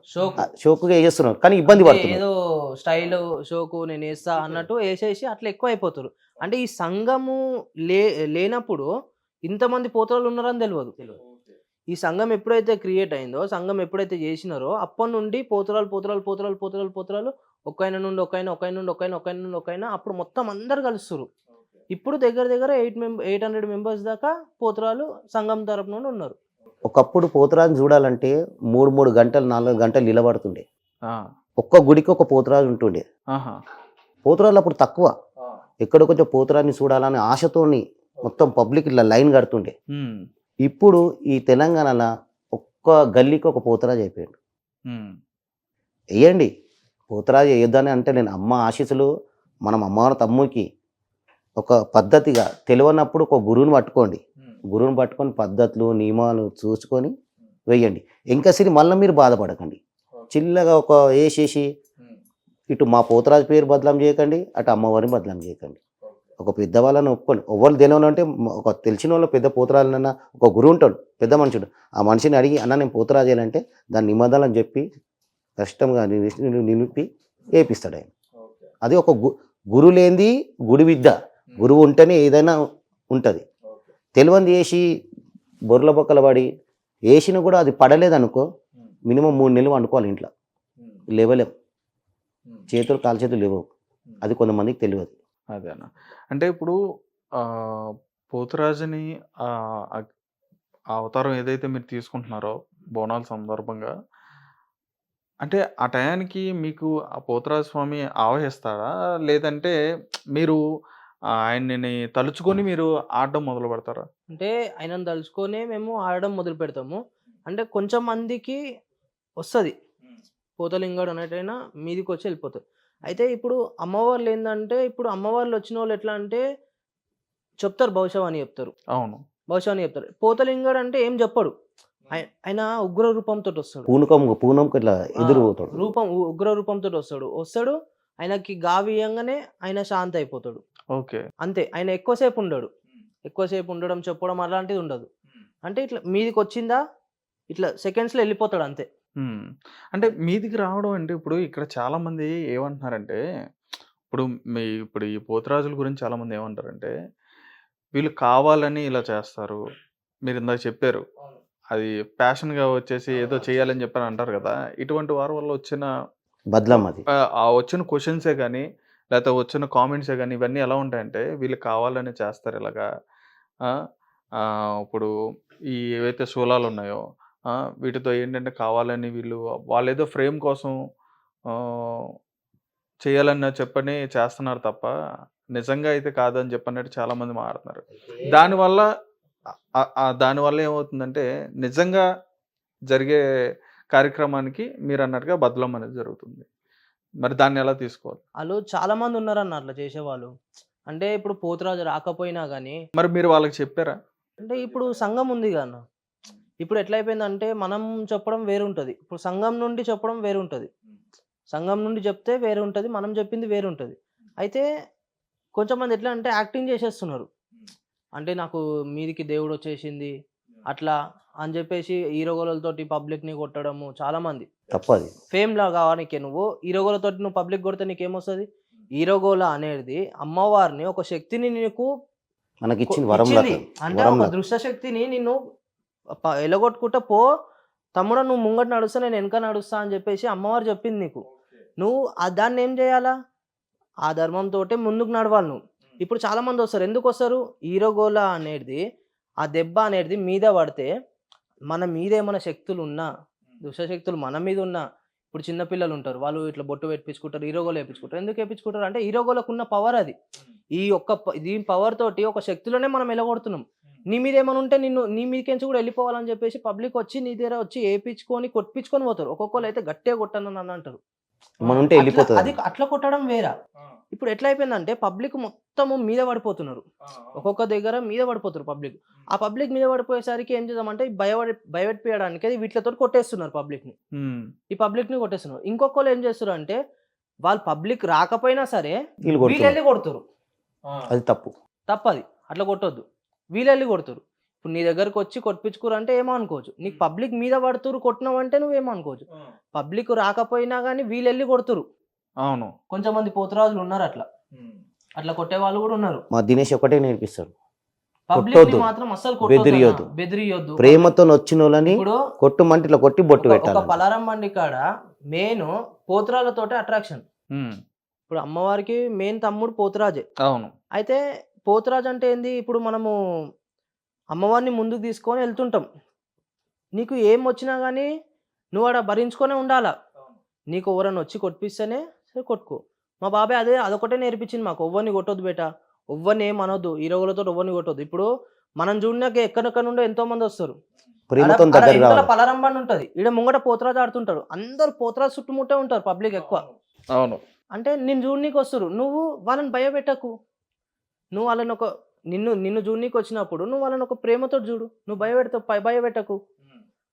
Speaker 3: షోకుగా వేసేస్తున్నారు, కానీ ఇబ్బంది పడుతున్నారు.
Speaker 2: ఏదో స్టైల్ షోకు నేను వేస్తా అన్నట్టు వేసేసి అట్లా ఎక్కువ అయిపోతారు. అంటే ఈ సంఘము లేనప్పుడు ఇంతమంది పోతరాలు ఉన్నారని తెలియదు. ఈ సంఘం ఎప్పుడైతే క్రియేట్ అయిందో, సంఘం ఎప్పుడైతే చేసినారో అప్పటి నుండి పోతరాలు ఒక్కైన నుండి ఒక్కైనా అప్పుడు మొత్తం అందరు కలుస్తారు. ఇప్పుడు దగ్గర దగ్గర 800 మెంబర్స్ దాకా పోతరాలు సంఘం తరపు నుండి ఉన్నారు.
Speaker 3: ఒకప్పుడు పోతరాజుని చూడాలంటే 3 గంటలు 4 గంటలు నిలబడుతుండే. ఒక్క గుడికి ఒక పోతరాజు ఉంటుండే. పోతరాజులు అప్పుడు తక్కువ. ఎక్కడో కొంచెం పోతరాజుని చూడాలని ఆశతోని మొత్తం పబ్లిక్ ఇలా లైన్ కడుతుండే. ఇప్పుడు ఈ తెలంగాణలో ఒక్క గల్లీకి ఒక పోతరాజు అయిపోయాడు. వేయండి, పోతరాజు వేయొద్దని అంటే నేను అమ్మ ఆశీస్సులు. మనం అమ్మవారి తమ్ముడికి ఒక పద్ధతిగా తెలియనప్పుడు ఒక గురువుని పట్టుకోండి. గురువుని పట్టుకొని పద్ధతులు నియమాలు చూసుకొని వేయండి. ఇంకా సరే మళ్ళీ మీరు బాధపడకండి. చిల్లగా ఒక వేసేసి ఇటు మా పోతరాజు పేరు బదలాం చేయకండి, అటు అమ్మవారిని బదలాం చేయకండి. ఒక పెద్దవాళ్ళని ఒప్పుకోండి. ఎవరు తెలియని అంటే ఒక తెలిసిన వాళ్ళు పెద్ద పోతరాజులన్నా ఒక గురువు ఉంటాడు, పెద్ద మనుషుడు. ఆ మనిషిని అడిగి అన్న నేను పోతరాజు చేయాలంటే దాని నిబంధనలు చెప్పి కష్టంగా నిలిపి వేపిస్తాడు ఆయన. అది ఒక గురువు లేనిది గుడి విద్య. గురువు ఉంటేనే ఏదైనా ఉంటుంది. తెలివంది వేసి బొర్ల బొక్కల పడి వేసిన కూడా అది పడలేదనుకో మినిమం 3 నెలలు వండుకోవాలి ఇంట్లో. లేవలేం, చేతులు కాలు చేతులు లేవవు. అది కొంతమందికి తెలియదు.
Speaker 1: అదేనా. అంటే ఇప్పుడు పోతురాజుని ఆ అవతారం ఏదైతే మీరు తీసుకుంటున్నారో బోనాల సందర్భంగా, అంటే ఆ టయానికి మీకు ఆ పోతురాజు స్వామి ఆవహిస్తాడా? లేదంటే మీరు ఆయన్ని తలుచుకొని మీరు ఆడడం మొదలు పెడతారా?
Speaker 2: అంటే ఆయనను తలుచుకొని మేము ఆడడం మొదలు పెడతాము. అంటే కొంచెం మందికి వస్తుంది పోతలింగాడు అన్నట్టయినా మీదికి వచ్చి వెళ్ళిపోతారు. అయితే ఇప్పుడు అమ్మవార్లు ఏంటంటే, ఇప్పుడు అమ్మవార్లు వచ్చిన వాళ్ళు ఎట్లా అంటే చెప్తారు భవిష్యవాణి చెప్తారు.
Speaker 1: అవును,
Speaker 2: భవిష్యవాణి చెప్తారు. పోతలింగాడు అంటే ఏం చెప్పడు. ఆయన ఉగ్ర రూపంతో వస్తాడు.
Speaker 3: పూనకం ఇట్లా ఎదురు పోతాడు.
Speaker 2: ఉగ్ర రూపంతో వస్తాడు. ఆయనకి గావియంగానే ఆయన శాంతి అయిపోతాడు.
Speaker 1: ఓకే,
Speaker 2: అంతే. ఆయన ఎక్కువసేపు ఉండడం చెప్పడం అలాంటిది ఉండదు. అంటే ఇట్లా మీదికి వచ్చిందా ఇట్లా సెకండ్స్లో వెళ్ళిపోతాడు అంతే.
Speaker 1: అంటే మీదికి రావడం అంటే ఇప్పుడు ఇక్కడ చాలా మంది ఏమంటున్నారంటే, ఇప్పుడు ఈ పోతురాజుల గురించి చాలా మంది ఏమంటారంటే వీళ్ళు కావాలని ఇలా చేస్తారు. మీరు ఇందాక చెప్పారు అది ప్యాషన్గా వచ్చేసి ఏదో చేయాలని చెప్పని అంటారు కదా, ఇటువంటి వారి వల్ల వచ్చిన
Speaker 3: బదలం అది.
Speaker 1: ఆ వచ్చిన క్వశ్చన్సే కానీ లేకపోతే వచ్చిన కామెంట్సే కానీ ఇవన్నీ ఎలా ఉంటాయంటే వీళ్ళు కావాలని చేస్తారు ఇలాగా. ఆ, ఆ, ఇప్పుడు ఈ ఏవైతే శూలాలు ఉన్నాయో వీటితో ఏంటంటే కావాలని వాళ్ళు ఏదో ఫ్రేమ్ కోసం ఆ, చేయాలని చెప్పని చేస్తున్నారు తప్ప నిజంగా అయితే కాదని చెప్పన్నట్టు చాలా మంది మాట్లాడుతున్నారు. దానివల్ల దానివల్ల ఏమవుతుందంటే నిజంగా జరిగే కార్యక్రమానికి మీరు అన్నట్టుగా బదలం అనేది జరుగుతుంది. మరి దాన్ని ఎలా తీసుకోవాలి?
Speaker 2: వాళ్ళు చాలా మంది ఉన్నారన్న అట్లా చేసేవాళ్ళు. అంటే ఇప్పుడు పోతురాజు రాకపోయినా కానీ
Speaker 1: మరి మీరు వాళ్ళకి చెప్పారా?
Speaker 2: అంటే ఇప్పుడు సంఘం ఉంది కదన్న. ఇప్పుడు ఎట్లయిపోయిందంటే మనం చెప్పడం వేరుంటది. ఇప్పుడు సంఘం నుండి చెప్పడం వేరుంటది. సంఘం నుండి చెప్తే వేరుంటది. మనం చెప్పింది వేరుంటది. అయితే కొంచెం మంది ఎట్లా అంటే యాక్టింగ్ చేసేస్తున్నారు. అంటే నాకు మీదికి దేవుడు వచ్చేసింది అట్లా అని చెప్పేసి హీరోగోలతోటి పబ్లిక్ని కొట్టడము చాలా మంది.
Speaker 3: తప్పది.
Speaker 2: ఫేమ్ లా కావానికే నువ్వు హీరోగోలతోటి నువ్వు పబ్లిక్ కొడితే నీకేమొస్తుంది? హీరోగోల అనేది అమ్మవారిని ఒక శక్తిని నీకు
Speaker 3: మనకి ఇచ్చిన వరం
Speaker 2: ఇచ్చింది.
Speaker 3: లాగా.
Speaker 2: అంటే
Speaker 3: వరం
Speaker 2: ఒక
Speaker 3: లాగా.
Speaker 2: దృశ్య శక్తిని నిన్ను ఎలగొట్టుకుంటా పో తమ్ముడు, నువ్వు ముంగట నడుస్తా నేను వెనక నడుస్తా అని చెప్పేసి అమ్మవారు చెప్పింది నీకు. నువ్వు దాన్ని ఏం చేయాలా? ఆ ధర్మంతో ముందుకు నడవాలి నువ్వు. ఇప్పుడు చాలా మంది వస్తారు. ఎందుకు వస్తారు? హీరోగోల అనేది ఆ దెబ్బ అనేది మీద పడితే మన మీద ఏమైనా శక్తులు ఉన్నా, దుష్టశక్తులు మన మీద ఉన్నా, ఇప్పుడు చిన్నపిల్లలు ఉంటారు, వాళ్ళు ఇట్లా బొట్టు పెట్టించుకుంటారు, హీరోగోలు వేయించుకుంటారు. ఎందుకు వేయించుకుంటారు అంటే హీరోగోలకు ఉన్న పవర్ అది. దీని పవర్ తోటి ఒక శక్తిలోనే మనం ఎలగొడుతున్నాం. నీ మీద ఏమైనా ఉంటే నీ మీదకించి కూడా వెళ్ళిపోవాలని చెప్పేసి పబ్లిక్ వచ్చి నీ దగ్గర వచ్చి వేయించుకొని కొట్టించుకొని పోతారు. ఒక్కొక్కరు అయితే గట్టిగా కొట్టను అని అంటారు.
Speaker 3: మన ఉంటే వెళ్ళిపోతుంది.
Speaker 2: అది అట్లా కొట్టడం వేరా. ఇప్పుడు ఎట్లా అయిపోయిందంటే పబ్లిక్ మొత్తము మీద పడిపోతున్నారు. ఒక్కొక్క దగ్గర మీద పడిపోతారు పబ్లిక్. ఆ పబ్లిక్ మీద పడిపోయేసరికి ఏం చేద్దామంటే భయపెట్టిపోయడానికి అది వీటితో కొట్టేస్తున్నారు పబ్లిక్ని. ఈ పబ్లిక్ని కొట్టేస్తున్నారు. ఇంకొకరు ఏం చేస్తారు అంటే వాళ్ళు పబ్లిక్ రాకపోయినా సరే వీళ్ళు వెళ్ళి కొడుతారు.
Speaker 3: అది తప్పు.
Speaker 2: తప్పది, అట్లా కొట్టొద్దు. వీళ్ళు వెళ్ళి కొడుతారు. ఇప్పుడు నీ దగ్గరకు వచ్చి కొట్టించుకోరు అంటే ఏమో అనుకోవచ్చు. నీకు పబ్లిక్ మీద పడుతురు కొట్టినావంటే నువ్వేమో అనుకోవచ్చు. పబ్లిక్ రాకపోయినా కానీ వీళ్ళు వెళ్ళి కొడుతురు.
Speaker 1: అవును,
Speaker 2: కొంచెం మంది పోతురాజులు ఉన్నారు అట్లా అట్లా కొట్టే వాళ్ళు కూడా ఉన్నారు.
Speaker 3: మా దినేష్ ఒకటే నేర్పిస్తాడు,
Speaker 2: పబ్లిక్ మాత్రం అస్సలు
Speaker 3: బెదిరియొద్దు.
Speaker 2: బెదిరియొద్దు.
Speaker 3: ప్రేమతో వచ్చిన వాళ్ళని
Speaker 2: ఇప్పుడు
Speaker 3: కొట్టుమంటే ఇట్లా కొట్టి బొట్టు
Speaker 2: ఒక
Speaker 3: పెట్టాలి.
Speaker 2: పలారం బండి కాడ మెయిన్ పోతురాలతోటే అట్రాక్షన్. ఇప్పుడు అమ్మవారికి మెయిన్ తమ్ముడు పోతురాజే.
Speaker 1: అవును.
Speaker 2: అయితే పోతురాజు అంటే ఏంది? ఇప్పుడు మనము అమ్మవారిని ముందుకు తీసుకొని వెళ్తుంటాం. నీకు ఏం వచ్చినా కానీ నువ్వు ఆడ భరించుకొనే ఉండాలా. నీకు ఎవరన్నా వచ్చి కొట్టిస్తేనే సరే కొట్టుకో. మా బాబాయ్ అదొకటే నేర్పించింది మాకు. ఎవ్వరిని కొట్టొద్దు బేట, ఎవ్వరిని ఏం అనొద్దు, హీరోలతో ఎవరిని కొట్టొద్దు. ఇప్పుడు మనం చూడడానికి ఎక్కడెక్కడ నుండో ఎంతో మంది వస్తారు.
Speaker 3: ప్రేమతో దగ్గర రావాలి.
Speaker 2: పలరంబని ఉంటది, ఈడ ముంగట పోతురాజు ఆడుతుంటారు. అందరు పోతురాజు చుట్టుముట్టే ఉంటారు పబ్లిక్ ఎక్కువ.
Speaker 1: అవును.
Speaker 2: అంటే నిన్ను చూడనీకి వస్తారు. నువ్వు వాళ్ళని భయపెట్టకు. నువ్వు వాళ్ళని నిన్ను చూడనీకి వచ్చినప్పుడు నువ్వు వాళ్ళని ఒక ప్రేమతో చూడు. నువ్వు భయపెట్టకు.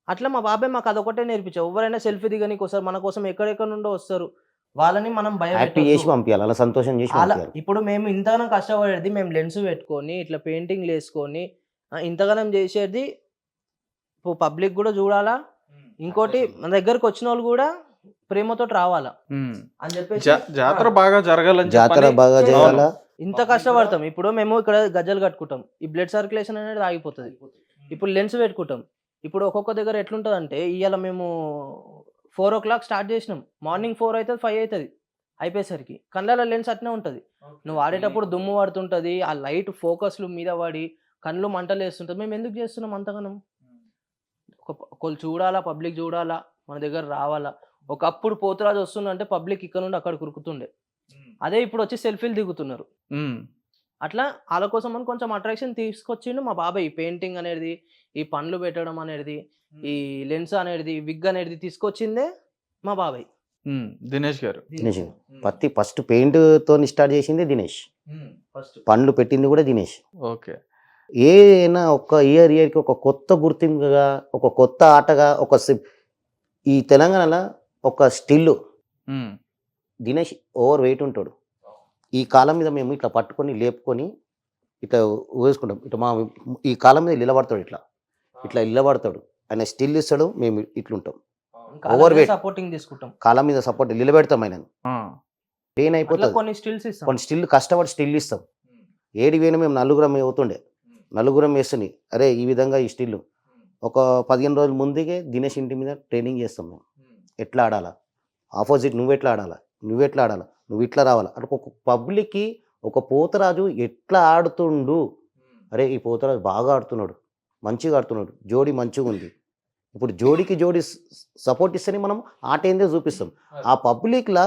Speaker 2: అట్లా మా బాబాయ్ మాకు అదొకటే నేర్పించావు. ఎవరైనా సెల్ఫీ దిగనీకి వస్తారు, మన కోసం ఎక్కడెక్కడ నుండో వస్తారు, వాళ్ళని మనం
Speaker 3: యాక్టివ్ చేసి పంపించాలి, అలా సంతోషం చేసి పంపించాలి.
Speaker 2: ఇప్పుడు మేము ఇంతగానం కష్టపడేది, మేము లెన్స్ పెట్టుకొని ఇట్లా పెయింటింగ్లు వేసుకొని ఇంతగానం చేసేది పబ్లిక్ కూడా చూడాలా. ఇంకోటి మన దగ్గరకు వచ్చిన వాళ్ళు కూడా ప్రేమతో రావాలా అని చెప్పేసి
Speaker 1: జాతర బాగా జరగాలని
Speaker 3: జాతర బాగా చేయాలా.
Speaker 2: ఇంత కష్టపడతాం. ఇప్పుడు మేము ఇక్కడ గజ్జలు కట్టుకుంటాం, ఈ బ్లడ్ సర్క్యులేషన్ అనేది ఆగిపోతుంది. ఇప్పుడు లెన్స్ పెట్టుకుంటాం. ఇప్పుడు ఒక్కొక్క దగ్గర ఎట్లుంటుంది అంటే ఇవాళ మేము 4 o'clock స్టార్ట్ చేసినాం, మార్నింగ్ 4 అవుతుంది 5 అవుతుంది అయిపోయేసరికి కళ్ళలో లెన్స్ అట్నే ఉంటుంది. నువ్వు ఆడేటప్పుడు దుమ్ము పడుతుంటుంది, ఆ లైట్ ఫోకస్లు మీద పడి కళ్ళు మంటలు వేస్తుంటుంది. మేము ఎందుకు చేస్తున్నాం అంతగానం? ఒకళ్ళు చూడాలా, పబ్లిక్ చూడాలా, మన దగ్గర రావాలా. ఒకప్పుడు పోతురాజు వస్తుందంటే పబ్లిక్ ఇక్కడ నుండి అక్కడ కురుకుతుండే, అదే ఇప్పుడు వచ్చి సెల్ఫీలు దిగుతున్నారు. అట్లా వాళ్ళ కోసం అని కొంచెం అట్రాక్షన్ తీసుకొచ్చిండు మా బాబాయ్. ఈ పెయింటింగ్ అనేది, ఈ పండ్లు పెట్టడం అనేది, ఈ లెన్స్ అనేది, విగ్ అనేది తీసుకొచ్చిందే మా బాబాయ్
Speaker 1: దినేష్ గారు.
Speaker 3: ఫస్ట్ పెయింట్ తో స్టార్ట్ చేసింది దినేష్, పండ్లు పెట్టింది కూడా దినేష్.
Speaker 1: ఓకే.
Speaker 3: ఏదైనా ఒక ఇయర్కి ఒక కొత్త గుర్తింపుగా, ఒక కొత్త ఆటగా, ఈ తెలంగాణలో ఒక స్టిల్ దినేష్ ఓవర్ వెయిట్ ఉంటాడు. ఈ కాలం మీద మేము ఇట్లా పట్టుకొని లేపుకొని ఇట్లా వేసుకుంటాం. ఇట్లా ఈ కాలం మీద నిలబడతాడు, ఇట్లా నిలబడతాడు, ఆయన స్టిల్ ఇస్తాడు, మేము ఇట్లుంటాం. ఓవర్ వెయిట్
Speaker 2: సపోర్టింగ్ తీసుకుంటాం,
Speaker 3: కాలం మీద సపోర్ట్ నిలబెడతాం. ఆయన పెయిన్ అయిపోతుంది. కొన్ని స్టిల్ కష్టపడి స్టిల్ ఇస్తాం. ఏడి పోయినా మేము నలుగురం అవుతుండే, నలుగురం వేస్తుంది. అరే ఈ విధంగా ఈ స్టిల్ ఒక 15 రోజుల ముందుకే దినేష్ ఇంటి మీద ట్రైనింగ్ చేస్తాం మేము. ఎట్లా ఆడాలా, ఆపోజిట్ నువ్వెట్లా ఆడాలా, నువ్వెట్లా ఆడాలా, నువ్వు ఇట్లా రావాలా అంటే ఒక పబ్లిక్కి ఒక పోతరాజు ఎట్లా ఆడుతుండు, అరే ఈ పోతరాజు బాగా ఆడుతున్నాడు, మంచిగా ఆడుతున్నాడు, జోడి మంచిగా ఉంది. ఇప్పుడు జోడికి జోడి సపోర్ట్ ఇస్తేనే మనం ఆట ఏందో చూపిస్తాం. ఆ పబ్లిక్లా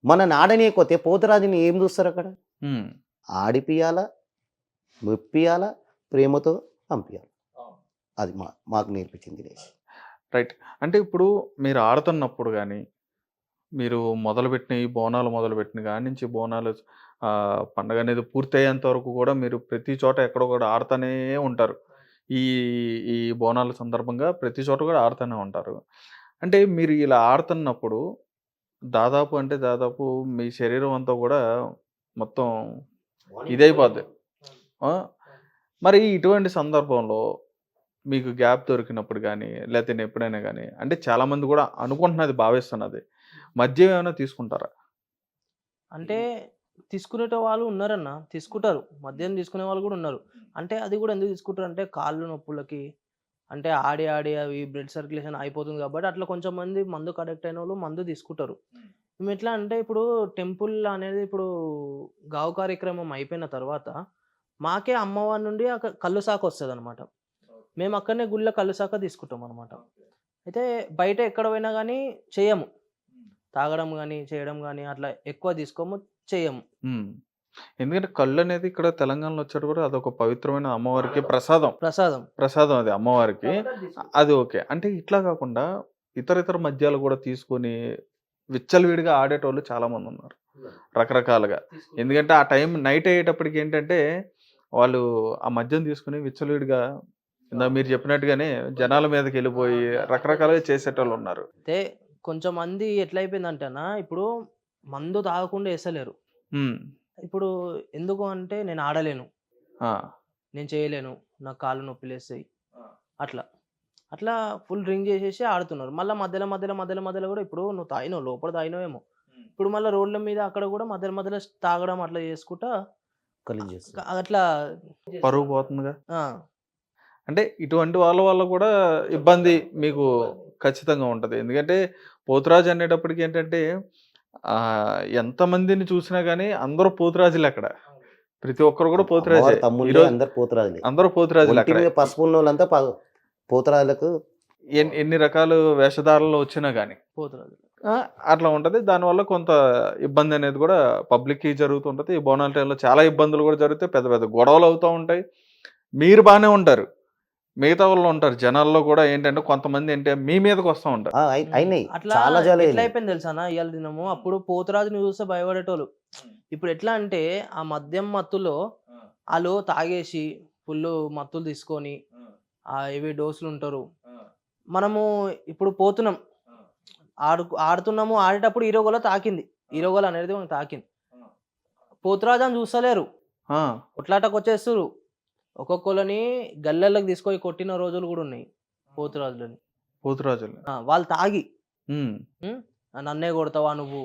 Speaker 3: మనని ఆడనీయకపోతే పోతరాజుని ఏం చూస్తారు అక్కడ? ఆడిపియాలా, మెప్పియాలా, ప్రేమతో పంపించాలి. అది మాకు నేర్పించింది దినేష్.
Speaker 1: రైట్. అంటే ఇప్పుడు మీరు ఆడుతున్నప్పుడు కానీ, మీరు మొదలుపెట్టిన ఈ బోనాలు మొదలుపెట్టిన కాడి నుంచి బోనాలు పండగ అనేది పూర్తయ్యేంత వరకు కూడా మీరు ప్రతి చోట ఎక్కడో కూడా ఆడుతూనే ఉంటారు. ఈ ఈ బోనాల సందర్భంగా ప్రతి చోట కూడా ఆడుతూనే ఉంటారు. అంటే మీరు ఇలా ఆడుతున్నప్పుడు దాదాపు మీ శరీరం అంతా కూడా మొత్తం ఇదైపోద్ది. మరి ఇటువంటి సందర్భంలో మీకు గ్యాప్ దొరికినప్పుడు కానీ, లేకపోతే ఎప్పుడైనా కానీ, అంటే చాలామంది కూడా అనుకుంటున్నది భావిస్తున్నది, మద్యం ఏమైనా తీసుకుంటారా?
Speaker 2: అంటే తీసుకునే వాళ్ళు ఉన్నారన్న, తీసుకుంటారు. మద్యం తీసుకునే వాళ్ళు కూడా ఉన్నారు. అంటే అది కూడా ఎందుకు తీసుకుంటారు అంటే కాళ్ళు నొప్పులకి, అంటే ఆడి అవి బ్లడ్ సర్క్యులేషన్ అయిపోతుంది కాబట్టి అట్లా కొంచెం మంది మందుకు అడిక్ట్ అయిన వాళ్ళు మందు తీసుకుంటారు. మేము ఎట్లా అంటే ఇప్పుడు టెంపుల్ అనేది ఇప్పుడు గావు కార్యక్రమం అయిపోయిన తర్వాత మాకే అమ్మవారి నుండి కళ్ళు శాఖ వస్తుంది అనమాట. మేము అక్కడనే గుళ్ళ కళ్ళు శాఖ తీసుకుంటాం అనమాట. అయితే బయట ఎక్కడ పోయినా కానీ చేయము, తాగడం కానీ చేయడం కానీ అట్లా ఎక్కువ తీసుకోము, చేయము.
Speaker 1: ఎందుకంటే కళ్ళు అనేది ఇక్కడ తెలంగాణలో వచ్చాడు కూడా అదొక పవిత్రమైన అమ్మవారికి ప్రసాదం అది అమ్మవారికి. అది ఓకే. అంటే ఇట్లా కాకుండా ఇతర మద్యాలు కూడా తీసుకొని విచ్చలవిడిగా ఆడేటోళ్ళు చాలా మంది ఉన్నారు రకరకాలుగా. ఎందుకంటే ఆ టైం నైట్ అయ్యేటప్పటికి ఏంటంటే వాళ్ళు ఆ మద్యం తీసుకుని విచ్చలవిడిగా ఇందాక మీరు చెప్పినట్టుగానే జనాల మీదకి వెళ్ళిపోయి రకరకాలుగా చేసేటోళ్ళు ఉన్నారు.
Speaker 2: అయితే కొంచెం మంది ఎట్లా అయిపోయిందంటే అన్న, ఇప్పుడు మందు తాగకుండా వేసలేరు. ఇప్పుడు ఎందుకు అంటే నేను ఆడలేను, నేను చేయలేను, నాకు కాళ్ళు నొప్పిలేస్తాయి, అట్లా ఫుల్ డ్రింక్ చేసేసి ఆడుతున్నారు. మళ్ళీ మధ్యలో కూడా ఇప్పుడు నువ్వు తాగినావు, లోపల తాగినావేమో, ఇప్పుడు మళ్ళీ రోడ్ల మీద అక్కడ కూడా మధ్యలో తాగడం అట్లా చేసుకుంటా అట్లా
Speaker 1: పరుగు పోతుందిగా. అంటే ఇటువంటి వాళ్ళ వల్ల కూడా ఇబ్బంది మీకు ఖచ్చితంగా ఉంటుంది. ఎందుకంటే పోతురాజు అనేటప్పటికి ఏంటంటే ఎంతమందిని చూసినా కానీ అందరూ పోతురాజులు. అక్కడ ప్రతి ఒక్కరు కూడా పోతురాజే, అందరూ పోతురాజులు.
Speaker 3: పసుపు ఉన్న వాళ్ళంతా పోతురాజులకు
Speaker 1: ఎన్ని రకాల వేషధారాలు వచ్చినా కానీ
Speaker 2: పోతురాజు
Speaker 1: అట్లా ఉంటుంది. దానివల్ల కొంత ఇబ్బంది అనేది కూడా పబ్లిక్కి జరుగుతుంటుంది. ఈ బోనాల టైంలో చాలా ఇబ్బందులు కూడా జరుగుతాయి, పెద్ద పెద్ద గొడవలు అవుతూ ఉంటాయి. మీరు బాగానే ఉంటారు, మిగతా వాళ్ళు ఉంటారు జనాల్లో కూడా ఏంటంటే కొంతమంది ఏంటంటే మీ మీదకి వస్తూ ఉంటారు.
Speaker 2: అట్లా ఎట్లా అయిపోయింది తెలుసా ఇవాళ దినము. అప్పుడు పోతురాజుని చూస్తే భయపడేటోళ్ళు. ఇప్పుడు ఎట్లా అంటే ఆ మద్యం మత్తులో వాళ్ళు తాగేసి ఫుల్ మత్తులు తీసుకొని ఏవి డోసులు ఉంటారు. మనము ఇప్పుడు పోతున్నాం, ఆడుతున్నాము, ఆడేటప్పుడు హీరోగోల తాకింది, హీరోగోల అనేది మనకు తాకింది. పోతురాజు అని చూస్తలేరు, కొట్లాటకు వచ్చేస్తారు. ఒక్కొక్కరిని గల్లెళ్ళకి తీసుకొని కొట్టిన రోజులు కూడా ఉన్నాయి పోతురాజులని. వాళ్ళు తాగి నన్నే కొడతావా నువ్వు,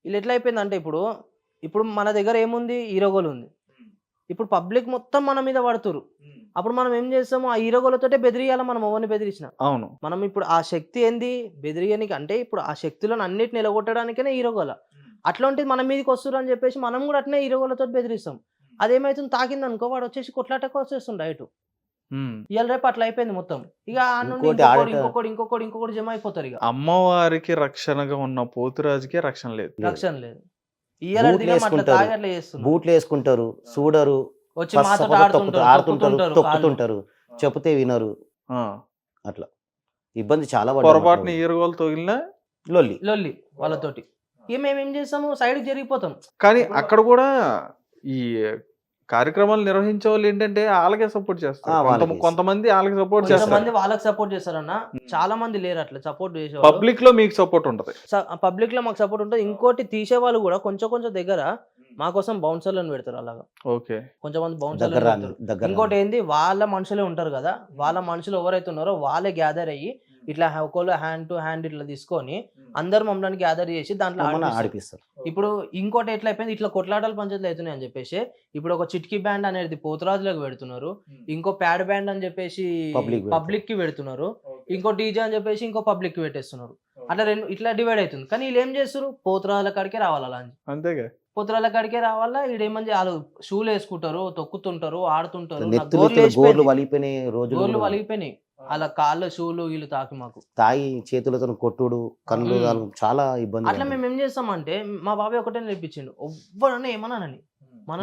Speaker 2: వీళ్ళు ఎట్లా అయిపోయింది అంటే ఇప్పుడు మన దగ్గర ఏముంది, హీరోగోలు ఉంది. ఇప్పుడు పబ్లిక్ మొత్తం మన మీద పడుతురు. అప్పుడు మనం ఏం చేస్తాము, ఆ హీరోగోలతోటే బెదిరియాలి. మనం ఎవరిని బెదిరించిన
Speaker 1: అవును, మనం
Speaker 2: ఇప్పుడు ఆ శక్తి ఏంది బెదిరియనికి అంటే ఇప్పుడు ఆ శక్తులను అన్నిటిని నిలగొట్టడానికనే హీరోగోల. అట్లాంటిది మన మీదకి వస్తురు అని చెప్పేసి మనం కూడా అట్నే హీరోగోలతో బెదిరిస్తాం. అదేమైతుంది, తాకింది అనుకో వాడు వచ్చేసి కొట్లాటకు వచ్చేస్తుండ ఇటు. ఇవాళ రేపు అట్లా అయిపోయింది మొత్తం. ఇక ఇంకొకటి జమ అయిపోతారు. ఇక
Speaker 1: అమ్మవారికి రక్షణగా ఉన్న పోతురాజుకి రక్షణ లేదు.
Speaker 3: బూట్లు వేసుకుంటారు, చూడరు,
Speaker 2: వచ్చి మాతో ఆడుతుంటారు,
Speaker 3: తొక్కుతుంటారు, చెప్తే వినరు. అట్లా ఇబ్బంది చాలా.
Speaker 1: పొరపాటున ఈరుగోలు తగిలిన
Speaker 2: లొల్లి వాళ్ళతోటి మేమేం చేస్తాము, సైడ్కి జరిగిపోతాం.
Speaker 1: కానీ అక్కడ కూడా ఈ కార్యక్రమాలు నిర్వహించే వాళ్ళు ఏంటంటే వాళ్ళకే సపోర్ట్ చేస్తారు. కొంతమంది వాళ్ళకి సపోర్ట్ చేస్తారు,
Speaker 2: వాళ్ళకి సపోర్ట్ చేస్తారన్న. చాలా మంది లేరు అట్లా సపోర్ట్ చేసే.
Speaker 1: పబ్లిక్ లో మీకు సపోర్ట్ ఉంటుంది,
Speaker 2: పబ్లిక్ లో మాకు సపోర్ట్ ఉంటుంది. ఇంకోటి తీసే వాళ్ళు కూడా కొంచెం దగ్గర మా కోసం బౌన్సర్లను పెడతారు. అలాగా ఓకే, కొంచెంమంది బౌన్సర్లు. ఇంకోటి ఏంది, వాళ్ళ మనుషులే ఉంటారు కదా, వాళ్ళ మనుషులు ఎవరైతే ఉన్నారో వాళ్ళే గ్యాదర్ అయ్యి ఇట్లా ఒకళ్ళు హ్యాండ్ టు హ్యాండ్ ఇట్లా తీసుకొని అందరు మమ్మల్ని గ్యాదర్ చేసి దాంట్లో
Speaker 3: మమ్మల్ని
Speaker 2: ఆడిపిస్తారు.
Speaker 3: ఆడిపిస్తారు.
Speaker 2: ఇప్పుడు ఇంకోటి ఎట్లా అయిపోయింది, ఇట్లా కొట్లాటలు పంచాయతీలు అవుతున్నాయి అని చెప్పేసి ఇప్పుడు ఒక చిట్కీ బ్యాండ్ అనేది పోతురాజులకు పెడుతున్నారు, ఇంకో ప్యాడ్ బ్యాండ్ అని చెప్పేసి పబ్లిక్ కి పెడుతున్నారు, ఇంకో డీజే అని చెప్పేసి ఇంకో పబ్లిక్ కి పెట్టేస్తున్నారు. అట్లా రెండు ఇట్లా డివైడ్ అవుతుంది. కానీ వీళ్ళు ఏం చేస్తారు, పోతురాజుల కాడికే రావాలి. అలా అని
Speaker 1: అంతేగా
Speaker 2: పోతురాజుల కాడికే రావాలా, ఈడేమని వాళ్ళు షూలు వేసుకుంటారు, తొక్కుతుంటారు, ఆడుతుంటారు. నాకు
Speaker 3: నెత్తులు
Speaker 2: గోర్లు
Speaker 3: గోర్లు
Speaker 2: వేసిపోయింది.
Speaker 3: వలిపోయినాయి రోజులు
Speaker 2: గోర్లు
Speaker 3: కూడా.
Speaker 2: వలిగిపోయినాయి. అలా కాళ్ళ షూలు వీళ్ళు తాకి మాకు
Speaker 3: తాగి చేతులతో కొట్టుడు, కళ్ళు
Speaker 2: మ్మ్.
Speaker 3: కాలు చాలా ఇబ్బంది.
Speaker 2: అట్లా మేము ఏం చేస్తామంటే మా బాబాయ్ ఒకటే నేర్పించిండు, ఎవ్వరన్నా ఏమన్నానని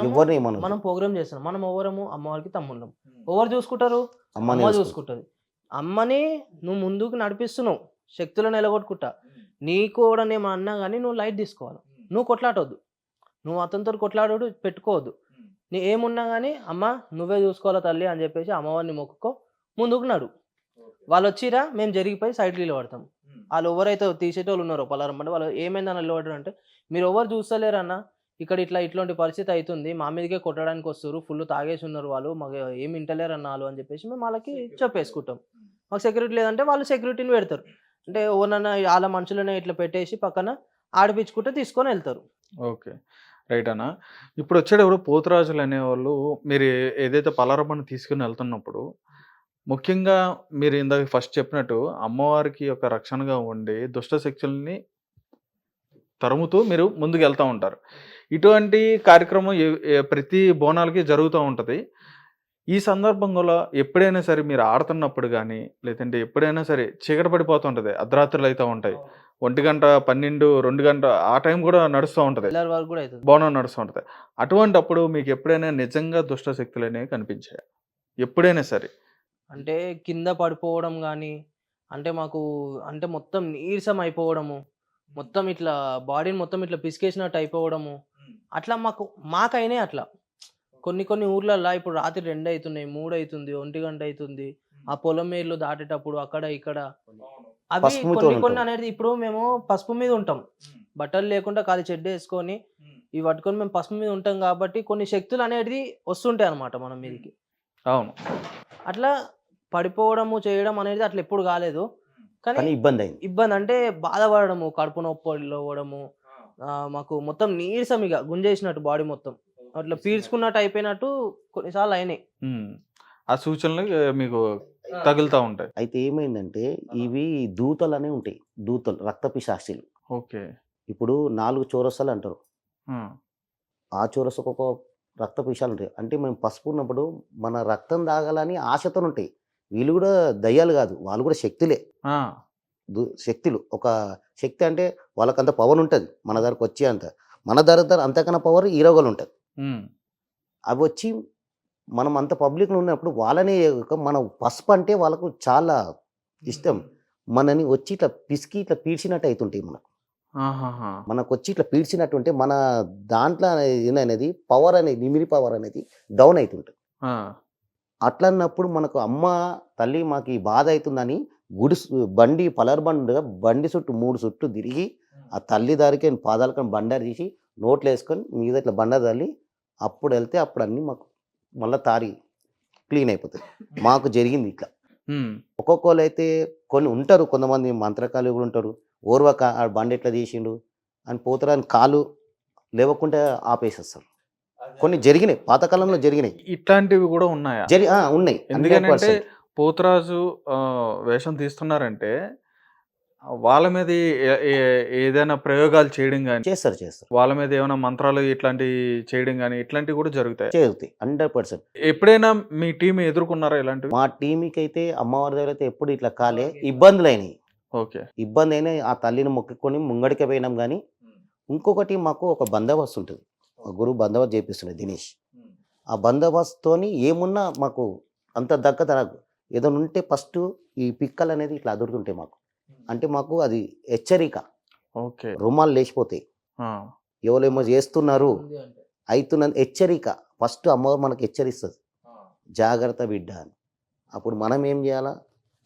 Speaker 3: ఎవరిని
Speaker 2: మనం ప్రోగ్రామ్ చేస్తున్నాం, మనం ఎవరము అమ్మవారికి తమ్ముళ్ళం, ఎవరు చూసుకుంటారు,
Speaker 3: అమ్మని
Speaker 2: అమ్మ చూసుకుంటది. అమ్మని నువ్వు ముందుకు నడిపిస్తున్నావు, శక్తులను నిలగొట్టుకుంటా, నీకు కూడా నేను అన్నా కానీ నువ్వు లైట్ తీసుకోవాలి, నువ్వు కొట్లాడవద్దు, నువ్వు అతనితో కొట్లాడోడు పెట్టుకోవద్దు, నీ ఏమున్నా కానీ అమ్మ నువ్వే చూసుకోవాలి తల్లి అని చెప్పేసి అమ్మవారిని మొక్కుకో, ముందుకు నడు. వాళ్ళు వచ్చిరా మేము జరిగిపోయి సైడ్కి నిలబడతాం. వాళ్ళు ఎవరైతే తీసేటోళ్ళు ఉన్నారో పలారం వాళ్ళు ఏమైందని నిలబడరు అంటే, మీరు ఎవరు చూస్తలేరు అన్న, ఇక్కడ ఇట్లాంటి పరిస్థితి అవుతుంది, మా మీదకే కొట్టడానికి వస్తారు, ఫుల్ తాగేసి ఉన్నారు వాళ్ళు, మాకు ఏమి ఇంటలేరు అన్నాళ్ళు అని చెప్పేసి మేము వాళ్ళకి చెప్పేసుకుంటాం. మాకు సెక్యూరిటీ లేదంటే వాళ్ళు సెక్యూరిటీని పెడతారు. అంటే ఎవరన్నా వాళ్ళ మనుషులనే ఇట్లా పెట్టేసి పక్కన ఆడిపించుకుంటే తీసుకొని వెళ్తారు.
Speaker 1: ఓకే, రైట్ అన్న. ఇప్పుడు వచ్చేటప్పుడు పోతురాజులు అనేవాళ్ళు మీరు ఏదైతే పలారమ్మని తీసుకుని వెళ్తున్నప్పుడు ముఖ్యంగా మీరు ఇందాక ఫస్ట్ చెప్పినట్టు అమ్మవారికి ఒక రక్షణగా ఉండి దుష్ట శక్తుల్ని తరుముతూ మీరు ముందుకు వెళ్తూ ఉంటారు. ఇటువంటి కార్యక్రమం ప్రతి బోనాలకి జరుగుతూ ఉంటుంది. ఈ సందర్భంలో ఎప్పుడైనా సరే మీరు ఆడుతున్నప్పుడు కానీ లేదంటే ఎప్పుడైనా సరే చీకటి పడిపోతుంటుంది, అర్ధరాత్రులు అయితే ఉంటాయి, 1 గంట 12 2 గంట ఆ టైం కూడా నడుస్తూ ఉంటుంది,
Speaker 2: తెల్లారి వరకు కూడా అవుతుంది.
Speaker 1: బోనం నడుస్తూ ఉంటుంది. అటువంటప్పుడు మీకు ఎప్పుడైనా నిజంగా దుష్ట శక్తులు అనేవి కనిపించాయి ఎప్పుడైనా సరే?
Speaker 2: అంటే కింద పడిపోవడం కానీ, అంటే మాకు అంటే మొత్తం నీరసం అయిపోవడము, మొత్తం ఇట్లా బాడీని మొత్తం ఇట్లా పిసికేసినట్టు అయిపోవడము, అట్లా మాకైనాయి. అట్లా కొన్ని ఊర్లల్లో ఇప్పుడు రాత్రి 2 అవుతున్నాయి, 3 అవుతుంది, 1 గంట అవుతుంది, ఆ పొలం మేర్లు దాటేటప్పుడు అక్కడ ఇక్కడ అవి
Speaker 3: పసుపుతో
Speaker 2: కొన్ని
Speaker 3: ఉంటాం.
Speaker 2: అనేది ఇప్పుడు మేము పసుపు మీద ఉంటాం, బట్టలు లేకుండా ఖాళీ చెడ్డ వేసుకొని ఇవి పట్టుకొని మేము పసుపు మీద ఉంటాం కాబట్టి కొన్ని శక్తులు అనేది వస్తుంటాయి అన్నమాట మన మీదకి.
Speaker 1: అవును,
Speaker 2: అట్లా పడిపోవడము చేయడం అనేది అట్లా ఎప్పుడు కాలేదు.
Speaker 3: కానీ
Speaker 2: కానీ
Speaker 3: ఇబ్బంది అయింది.
Speaker 2: ఇబ్బంది అంటే బాధపడము, కడుపు నొప్పి అవ్వడము, మాకు మొత్తం నీరసం ఇక గుంజేసినట్టు బాడీ మొత్తం అట్లా పీల్చుకున్నట్టు అయిపోయినట్టు కొన్నిసార్లు అయినాయి.
Speaker 1: ఆ సూచనలు మీకు తగులుతూ ఉంటాయి.
Speaker 3: అయితే ఏమైందంటే ఇవి దూతలు అనేవి ఉంటాయి, దూతలు రక్త పిశాచిలు.
Speaker 1: ఓకే,
Speaker 3: ఇప్పుడు 4 చౌరస్తాలు అంటారు,
Speaker 1: ఉమ్,
Speaker 3: ఆ చౌరస్తకు ఒక రక్త పిశాలు ఉంటాయి. అంటే మేము పసుపు ఉన్నప్పుడు మన రక్తం తాగాలని ఆశతో ఉంటాయి. వీళ్ళు కూడా దయ్యాలు కాదు, వాళ్ళు కూడా శక్తులే,
Speaker 1: ఆ,
Speaker 3: శక్తులు. ఒక శక్తి అంటే వాళ్ళకంత పవర్ ఉంటుంది, మన దగ్గరకు వచ్చే అంత, మన దగ్గర అంతకన్నా పవర్ ఈ రోగాలు ఉంటుంది.
Speaker 1: ఉమ్,
Speaker 3: అవి వచ్చి మనం అంత పబ్లిక్లో ఉన్నప్పుడు వాళ్ళనే మన పసుపు అంటే వాళ్ళకు చాలా ఇష్టం. మనని వచ్చి ఇట్లా పిసికి ఇట్లా పీడ్చినట్టు అవుతుంటాయి
Speaker 1: ఆహాహా,
Speaker 3: మనకు వచ్చి ఇట్లా పీడ్చినట్టు ఉంటే మన దాంట్లో అనేది పవర్ అనేది నిమిరి పవర్ అనేది డౌన్ అవుతుంటుంది.
Speaker 1: ఆ,
Speaker 3: అట్లా అన్నప్పుడు మనకు అమ్మ తల్లి మాకు ఈ బాధ అవుతుందని బండి పలర్ బండి ఉండగా బండి చుట్టూ 3 చుట్టూ తిరిగి ఆ తల్లి దారికి పాదాలకి బండారు తీసి నోట్లు వేసుకొని మీద ఇట్లా బండారు తల్లి అప్పుడు వెళ్తే అప్పుడు అన్నీ మాకు మళ్ళీ తారి క్లీన్ అయిపోతుంది. మాకు జరిగింది ఇట్లా.
Speaker 1: ఉమ్,
Speaker 3: ఒక్కొక్కరు అయితే కొన్ని ఉంటారు, కొంతమంది మంత్రకాలు కూడా ఉంటారు, ఓర్వక ఆ బండి ఎట్లా తీసిండు అని పోతారని కాలు లేవకుండా ఆపేసేస్తారు. కొన్ని జరిగినాయి, పాతకాలంలో జరిగినాయి,
Speaker 1: ఇట్లాంటివి కూడా ఉన్నాయా?
Speaker 3: ఉన్నాయి.
Speaker 1: ఎందుకంటే
Speaker 3: 100%
Speaker 1: పోతురాజు వేషం తీస్తున్నారంటే వాళ్ళ మీద ఏదైనా ప్రయోగాలు చేయడం కానీ
Speaker 3: చేస్తారు
Speaker 1: వాళ్ళ మీద ఏమైనా మంత్రాలు ఇట్లాంటివి చేయడం కానీ ఇట్లాంటివి కూడా జరుగుతాయి.
Speaker 3: చేరుతాయి 100%.
Speaker 1: ఎప్పుడైనా మీ టీం ఎదుర్కొన్నారా ఇలాంటివి?
Speaker 3: మా టీంకి అయితే అమ్మవారి దగ్గర అయితే ఎప్పుడు ఇట్లా కాలే, ఇబ్బందులు అయినాయి.
Speaker 1: ఓకే,
Speaker 3: ఇబ్బంది అయినా ఆ తల్లిని మొక్కుకొని ముంగడికి పోయినాం. కానీ ఇంకొకటి మాకు ఒక బందోబస్తు ఉంటుంది, మా గురువు బందోబస్తు చేపిస్తుండే దినేష్. ఆ బందోబస్తుతోని ఏమున్నా మాకు అంత దగ్గర రాదు. ఏదైనా ఉంటే ఫస్ట్ ఈ పిక్కలు అనేది ఇట్లా అదురుతుంటాయి మాకు, అంటే మాకు అది హెచ్చరిక.
Speaker 1: ఓకే,
Speaker 3: రుమాలు లేచిపోతాయి, ఎవరేమో చేస్తున్నారు అవుతున్నది హెచ్చరిక. ఫస్ట్ అమ్మవారు మనకు హెచ్చరిస్తుంది, జాగ్రత్త బిడ్డ అని. అప్పుడు మనం ఏం చేయాలా,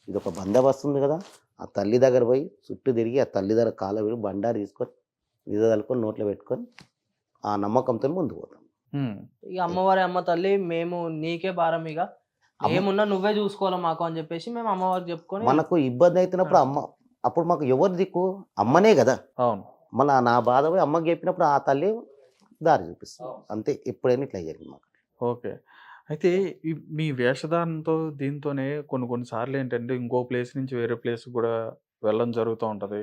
Speaker 3: ఇది ఒక బందోబస్తు ఉంది కదా, ఆ తల్లి దగ్గర పోయి చుట్టూ తిరిగి ఆ తల్లి దగ్గర కాళ్ళ పెట్టి బండారు తీసుకొని మీద తలుకొని నోట్లో పెట్టుకొని ఆ నమ్మకంతో ముందుకు పోతాం.
Speaker 2: ఇక అమ్మవారి అమ్మ తల్లి మేము నీకే భారం, ఇక ఏమున్నా నువ్వే చూసుకోవాలి మాకు అని చెప్పేసి మేము అమ్మవారికి చెప్పుకొని
Speaker 3: మనకు ఇబ్బంది అవుతున్నప్పుడు అప్పుడు మాకు ఎవరు దిక్కు అమ్మనే కదా.
Speaker 1: అవును.
Speaker 3: మళ్ళీ నా బాధ పోయి అమ్మకి చెప్పినప్పుడు ఆ తల్లి దారి చూపిస్తుంది. అంతే, ఎప్పుడైనా ఇట్లా జరిగింది మాకు.
Speaker 1: ఓకే. అయితే మీ వేషధారణతో దీంతోనే కొన్ని సార్లు ఏంటంటే ఇంకో ప్లేస్ నుంచి వేరే ప్లేస్‌కి గూడా వెళ్ళడం జరుగుతూ ఉంటది.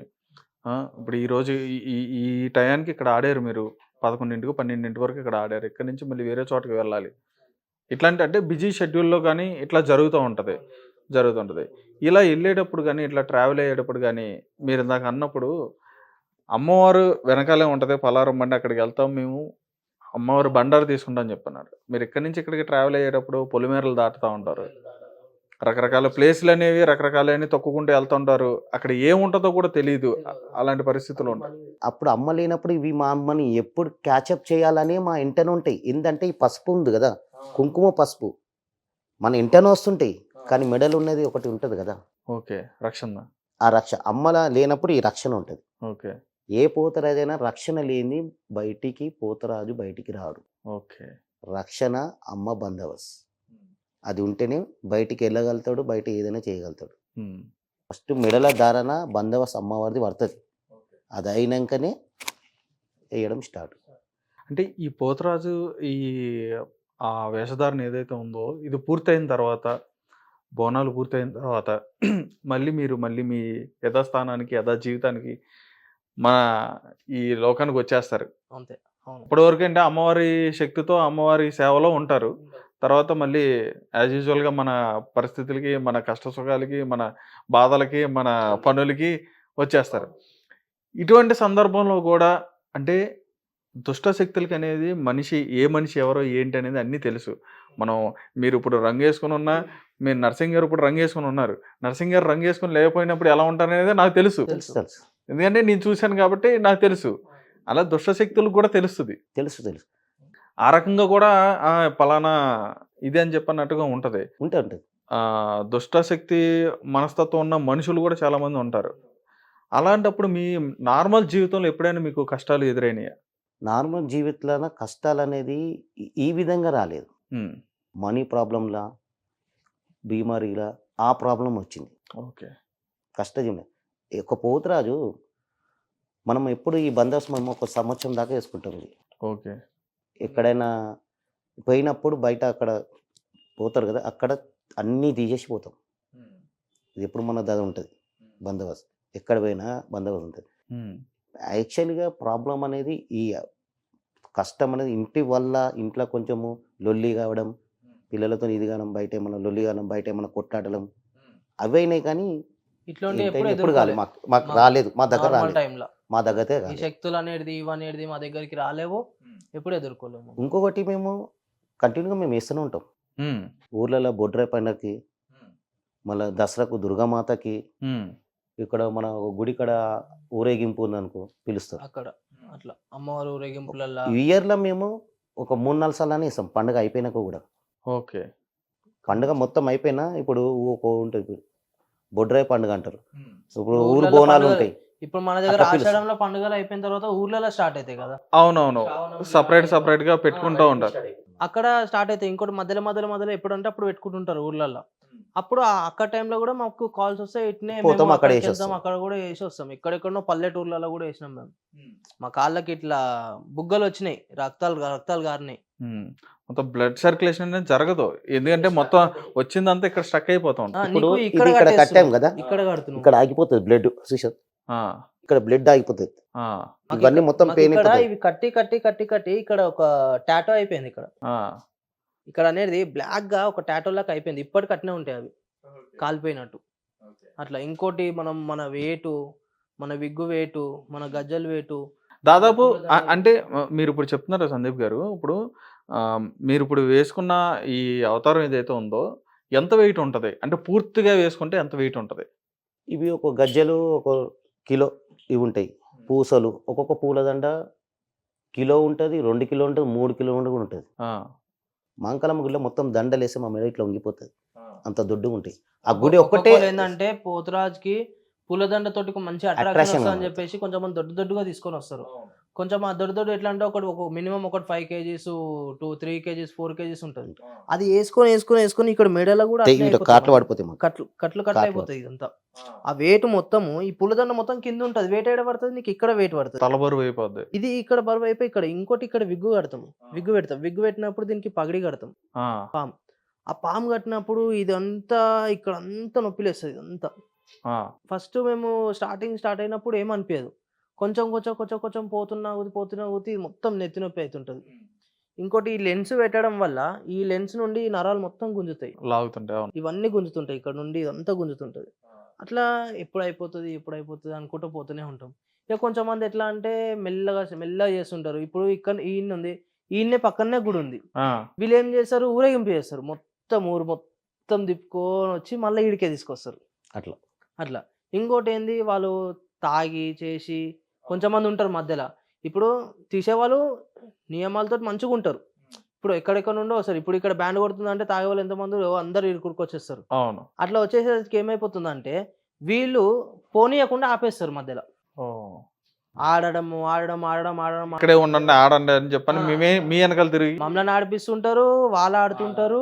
Speaker 1: ఇప్పుడు ఈరోజు ఈ ఈ ఈ టయానికి ఇక్కడ ఆడారు మీరు. 11:00, 12:00 వరకు ఇక్కడ ఆడారు. ఇక్కడి నుంచి మళ్ళీ వేరే చోటకి వెళ్ళాలి. ఇట్లాంటి అంటే బిజీ షెడ్యూల్‌లో గానీ ఇట్లా జరుగుతుంటది. ఇలా ఎళ్ళేటప్పుడు గానీ, ఇట్లా ట్రావెల్ అయ్యేటప్పుడు గానీ, మీరిందాక అన్నప్పుడు అమ్మవారు వెనకాలే ఉంటది. పలారం బండి అక్కడికెళ్తాం మేము. అమ్మవారు బండారు తీసుకుంటా అని చెప్పన్నారు. మీరు ఇక్కడి నుంచి ఇక్కడికి ట్రావెల్ అయ్యేటప్పుడు పొలిమేరలు దాటుతా ఉంటారు. రకరకాల ప్లేస్‌లనేవి రకరకాలయన్ని తొక్కుకుంటూ ఎళ్తుంటారు. అక్కడ ఏముంటదో కూడా తెలీదు. అలాంటి పరిస్థితులు ఉంటాయి.
Speaker 3: అప్పుడు అమ్మ లేనప్పుడు ఇవి మా అమ్మని ఎప్పుడు క్యాచప్ చేయాలని మా ఇంటనే ఉంటాయి. ఏంటంటే ఈ పసుపు ఉంది కదా, కుంకుమ పసుపు మన ఇంటనే వస్తుంటాయి. కానీ మెడలు ఉన్నది ఒకటి ఉంటుంది కదా,
Speaker 1: ఓకే. రక్షణ.
Speaker 3: ఆ రక్ష అమ్మల లేనప్పుడు ఈ రక్షణ ఉంటుంది.
Speaker 1: ఓకే.
Speaker 3: ఏ పోతరాజైనా రక్షణ లేని బయటికి పోతరాజు బయటికి రాడు.
Speaker 1: ఓకే.
Speaker 3: రక్షణ అమ్మ బందోబస్తు అది ఉంటేనే బయటికి వెళ్ళగలుగుతాడు, బయట ఏదైనా చేయగలుగుతాడు.
Speaker 1: హ్మ్.
Speaker 3: ఫస్ట్ మెడల ధారణ బందోబస్తు అమ్మవారిది పడుతుంది. అది అయినాకనే వేయడం స్టార్ట్.
Speaker 1: అంటే ఈ పోతరాజు ఈ వేషధారణ ఏదైతే ఉందో ఇది పూర్తయిన తర్వాత, బోనాలు పూర్తయిన తర్వాత మళ్ళీ మీ యథాస్థానానికి, యథాజీవితానికి మన ఈ లోకానికి వచ్చేస్తారు.
Speaker 2: అంతే. అవును.
Speaker 1: ఇప్పటివరకంటే అమ్మవారి శక్తితో, అమ్మవారి సేవలో ఉంటారు. తర్వాత మళ్ళీ యాజ్ యూజువల్‌గా మన పరిస్థితులకి, మన కష్ట సుఖాలకి, మన బాధలకి, మన పనులకి వచ్చేస్తారు. ఇటువంటి సందర్భంలో గూడా అంటే దుష్ట శక్తులకనేది ఏ మనిషి ఎవరో ఏంటి అనేది అన్నీ తెలుసు. మీరు ఇప్పుడు రంగేసుకొనున్నా, మీరు నర్సింగ్ గారు ఇప్పుడు రంగేసుకొనున్నారు. నర్సింగ్ గారు రంగేసుకొని లేకపోయినప్పుడు ఎలా ఉంటారనేది నాకు తెలుసు.
Speaker 3: తెలుసు తెలుసు
Speaker 1: ఎందుకంటే నేను చూశాను కాబట్టి నాకు తెలుసు. అలా దుష్ట శక్తులకు కూడా తెలుస్తది.
Speaker 3: తెలుసు తెలుసు
Speaker 1: ఆ రకంగా కూడా పలానా ఇది అని చెప్పన్నట్టుగా ఉంటది.
Speaker 3: ఉంటుంది.
Speaker 1: దుష్ట శక్తి మనస్తత్వం ఉన్న మనుషులు కూడా చాలామంది ఉంటారు. అలాంటప్పుడు మీ నార్మల్ జీవితంలో ఎప్పుడైనా మీకు కష్టాలు ఎదురైనాయా?
Speaker 3: నార్మల్ జీవితంలో కష్టాలు అనేది ఈ విధంగా రాలేదు.
Speaker 1: హ్మ్.
Speaker 3: మనీ ప్రాబ్లంలా, బీమారీలా ఆ ప్రాబ్లం వచ్చింది.
Speaker 1: ఓకే.
Speaker 3: కష్టజీవనం. ఒక పోతురాజు మనం ఎప్పుడు ఈ బందోబస్తు మనం ఒక సంవత్సరం దాకా వేసుకుంటాం. ఇది
Speaker 1: ఓకే.
Speaker 3: ఎక్కడైనా పోయినప్పుడు బయట అక్కడ పోతారు కదా, అక్కడ అన్నీ తీసేసి పోతాం. ఇది ఎప్పుడు మన దగ్గర ఉంటుంది బందోబస్తు. ఎక్కడ పోయినా బందోబస్తు ఉంటుంది.
Speaker 1: హ్మ్.
Speaker 3: యాక్చువల్గా ప్రాబ్లం అనేది ఈ కష్టం అనేది ఇంట్లో కొంచెము లొల్లి కావడం, పిల్లలతో ఇది కావడం, బయట ఏమన్నా లొల్లి కావడం, బయట ఏమన్నా కొట్లాడడం అవైనాయి. కానీ
Speaker 2: ఇట్లాంటి
Speaker 3: ఎప్పుడు కాలేదు, మాకు రాలేదు, మా దగ్గర రాలేదు,
Speaker 2: టైంలో
Speaker 3: మా దగ్గరే
Speaker 2: ఈ
Speaker 3: రాలేదు.
Speaker 2: శక్తులు అనేది ఇవనేది మా దగ్గరికి రాలేవు, ఎప్పుడు ఎదుర్కోలేము.
Speaker 3: ఇంకొకటి మేము కంటిన్యూగా మేము వేస్తూనే ఉంటాం.
Speaker 1: హ్మ్.
Speaker 3: ఊర్లలో బొడ్రాయి పండగకి, మళ్ళీ దసరాకు దుర్గామాతకి, ఇక్కడ మన గుడి కాడ ఊరేగింపు ఉందనుకో పిలుస్తారు.
Speaker 2: అక్కడ అట్లా అమ్మవారు ఊరేగింపులల్లా
Speaker 3: ఇయర్లో మేము ఒక 3-4 సార్లు ఇస్తాం పండుగ అయిపోయినాక కూడా.
Speaker 1: ఓకే.
Speaker 3: పండుగ మొత్తం అయిపోయినా ఇప్పుడు ఒక ఉంటుంది బొడ్రాయి పండుగ అంటారు. ఇప్పుడు ఊరు
Speaker 2: ఊర్లలో
Speaker 3: బోనాలు
Speaker 2: పండుగ-
Speaker 3: ఉంటాయి.
Speaker 2: ఇప్పుడు మన దగ్గర
Speaker 3: అట్లా పిలుస్తారు.
Speaker 2: ఆషాఢంలో పండుగలు అయిపోయిన తర్వాత ఊర్లలో స్టార్ట్ అవుతాయి కదా,
Speaker 1: అవునవును. సపరేట్ గా పెట్టుకుంటూ ఉంటారు.
Speaker 2: అక్కడ స్టార్ట్ అవుతాయి. ఇంకోటి మధ్యలో ఎప్పుడంటే అప్పుడు పెట్టుకుంటుంటారు ఊర్లలో. అప్పుడు అక్కడ టైంలో కూడా మాకు కాల్స్ వస్తాయి, ఇట్నే
Speaker 3: పోతాం,
Speaker 2: మేము
Speaker 3: అక్కడ
Speaker 2: అక్కడికి
Speaker 3: వేసి
Speaker 2: వెళ్తాం,
Speaker 3: వస్తాం.
Speaker 2: అక్కడ కూడా వేసి వస్తాం. ఎక్కడెక్కడో పల్లెటూర్లలో కూడా వేసినాం మేము. మా కాళ్ళకి ఇట్లా బుగ్గలు వచ్చినాయి, రక్తాలు గారినాయి.
Speaker 1: హ్మ్. మొత్తం బ్లడ్ సర్క్యులేషన్ అనేది జరగదు. ఎందుకంటే మొత్తం వచ్చిందంతా ఇక్కడ స్టక్ అయిపోతా ఉంటుంది.
Speaker 3: ఇప్పుడు
Speaker 2: నీకు
Speaker 3: ఇది ఇక్కడ కట్టాం
Speaker 2: కట్టేస్తున్నాం.
Speaker 3: కదా,
Speaker 2: ఇక్కడ కడుతున్నాం.
Speaker 3: ఇక్కడ ఆగిపోతుంది బ్లడ్. చూసారు,
Speaker 1: ఆ,
Speaker 3: ఇక్కడ బ్లడ్ ఆగిపోతుంది.
Speaker 1: ఆ,
Speaker 2: మాకు
Speaker 3: ఇవన్నీ మొత్తం
Speaker 2: మాకు
Speaker 3: పెయిన్
Speaker 2: ఇక్కడ
Speaker 3: అయిపోతాయి.
Speaker 2: ఇవి కట్టి ఇక్కడ ఒక టాటో అయిపోయింది.
Speaker 1: ఆ.
Speaker 2: ఇక్కడ అనేది బ్లాక్ గా ఒక టాటో లాగా అయిపోయింది. ఇప్పటికి అట్నే ఉంటాయి అవి కాలిపోయినట్టు. అట్లా ఇంకోటి మన వేటు, మన విగ్గు వేటు, మన గజ్జల వేటు
Speaker 1: దాదాపు అంటే మీరు ఇప్పుడు చెప్తున్నారు సందీప్ గారు. ఇప్పుడు మీరు ఇప్పుడు వేసుకున్న ఈ అవతారం ఏదైతే ఉందో ఎంత వెయిట్ ఉంటది? అంటే పూర్తిగా వేసుకుంటే ఎంత వెయిట్ ఉంటది?
Speaker 3: ఇవి ఒక గజ్జలు 1 కిలో ఇవి ఉంటాయి. పూసలు ఒక్కొక్క పూలదండ కిలో ఉంటుంది, 2 కిలో ఉంటుంది, 3 కిలో కూడా ఉంటుంది.
Speaker 1: ఆ,
Speaker 3: మాంకాలమ్మ గుడిలో మొత్తం దండలేసి మా మెడ ఇట్లా వంగిపోతుంది, అంత దొడ్డుగా ఉంటాయి. ఆ గుడి ఒక్కటే
Speaker 2: ఒక్కొక్కరు ఏంటంటే పోతురాజుకి పూలదండ తోటి మంచి
Speaker 3: Attraction
Speaker 2: అట్రాక్షన్ వస్తుంది అని
Speaker 3: అన్నమాట.
Speaker 2: చెప్పేసి కొంచెం మంది దొడ్డుగా తీసుకొని వస్తారు. కొంచెం ఆ దొడ్డు ఎట్లా అంటే ఒక మినిమం ఒకటి 5 కేజీస్ 3 కేజీస్ 4 కేజీస్ ఉంటుంది. అది వేసుకొని ఇక్కడ మెడలో కూడా అట్లే
Speaker 3: ఇట్లా
Speaker 2: అయిపోతుంది
Speaker 3: కాట్లు
Speaker 2: మరి.
Speaker 3: పడిపోతాయి మాకు.
Speaker 2: కట్లు
Speaker 3: కాట్లు
Speaker 2: అయిపోతాయి ఇదంతా. ఆ వెయిట్ మొత్తము ఈ పుల్లదండ మొత్తం కింద ఉంటది. వెయిట్ ఏడ పడుతుంది నీకు, ఇక్కడ వెయిట్ పడుతుంది.
Speaker 1: తలబరువు అయిపోద్ది.
Speaker 2: ఇది ఇక్కడ బరువు అయిపోయి ఇక్కడ ఇంకోటి ఇక్కడ విగ్గు కడతాం. విగ్గు పెట్టినప్పుడు దీనికి పగడి కడతాం.
Speaker 1: ఆ,
Speaker 2: పాము. ఆ పాము కట్టినప్పుడు ఇదంతా ఇక్కడ అంతా నొప్పిలేస్తుంది ఇదంతా.
Speaker 1: ఆ,
Speaker 2: ఫస్ట్ మేము స్టార్ట్ అయినప్పుడు ఏమనిపించదు. కొంచెం పోతున్నా ఊది మొత్తం నెత్తి నొప్పి అవుతుంటది. ఇంకోటి ఈ లెన్స్ పెట్టడం వల్ల ఈ లెన్స్ నుండి ఈ నరాలు మొత్తం గుంజుతాయి.
Speaker 1: లాగుతుంటే. అవును.
Speaker 2: ఇవన్నీ గుంజుతుంటాయి, ఇక్కడ నుండి ఇదంతా గుంజుతుంటది. అట్లా ఎప్పుడు అయిపోతుంది అనుకుంటూ పోతూనే ఉంటాం. ఇక కొంచెం మంది ఎట్లా అంటే మెల్లగా చేస్తుంటారు. ఇప్పుడు ఇక్కడ ఈయన ఉంది, ఈయన్నే పక్కనే గుడి ఉంది.
Speaker 1: ఆ,
Speaker 2: వీళ్ళు ఏం చేస్తారు, ఊరేగింపు చేస్తారు. ఊరు మొత్తం తిప్పుకొని వచ్చి మళ్ళీ ఈడికే తీసుకొస్తారు. అట్లా ఇంకోటి ఏంది, వాళ్ళు తాగి చేసి కొంచెం మంది ఉంటారు మధ్యలో. ఇప్పుడు తీసేవాళ్ళు నియమాలతో మంచిగా ఉంటారు. ఇప్పుడు ఎక్కడెక్కడ నుండో వస్తారు. ఇప్పుడు ఇక్కడ బ్యాండ్ కొడుతుంది అంటే తాగే వాళ్ళు ఎంతమంది అందరు ఇరుకురికి వచ్చేస్తారు.
Speaker 1: అవును.
Speaker 2: అట్లా వచ్చేసరికి ఏమైపోతుందంటే వీళ్ళు పోనీయకుండా ఆపేస్తారు మధ్యలో.
Speaker 1: ఓ,
Speaker 2: ఆడడం
Speaker 1: ఇక్కడే ఉండండి ఆడండి అని చెప్పని మీ వెనకాల తిరిగి
Speaker 2: మమ్మల్ని ఆడిపిస్తుంటారు, వాళ్ళు ఆడుతుంటారు.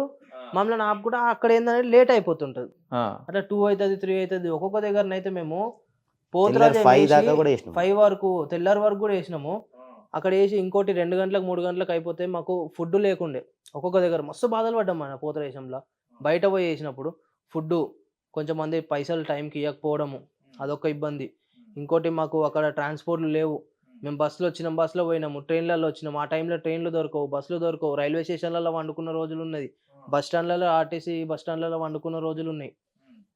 Speaker 2: మమ్మల్ని ఆపుకుంటా అక్కడ ఏంటంటే లేట్ అయిపోతుంటది.
Speaker 1: ఆ,
Speaker 2: అట్లా 2 అవుతుంది 3 అవుతుంది. ఒక్కొక్క దగ్గరనైతే మేము
Speaker 3: తెల్లారి 5 దాకా కూడా వేసినాం.
Speaker 2: 5 వరకు తెల్లారి వరకు కూడా వేసినాము. అక్కడ వేసి ఇంకోటి 2 గంటలకు 3 గంటలకు అయిపోతే మాకు ఫుడ్ లేకుండే. ఒక్కొక్క దగ్గర మస్తు బాధలు పడ్డాం మన పోతరేశంలో. బయట పోయి వేసినప్పుడు ఫుడ్ కొంచెం మంది పైసలు టైంకి ఇవ్వకపోవడము అదొక ఇబ్బంది. ఇంకోటి మాకు అక్కడ ట్రాన్స్పోర్ట్లు లేవు. మేము బస్సులో పోయినాము, ట్రైన్లలో వచ్చినాము. ఆ టైంలో ట్రైన్లు దొరకవు, బస్సులు దొరకవు. రైల్వే స్టేషన్లలో వండుకున్న రోజులు ఉన్నది. బస్ స్టాండ్లలో ఆర్టీసీ బస్ స్టాండ్లలో వండుకున్న రోజులు ఉన్నాయి.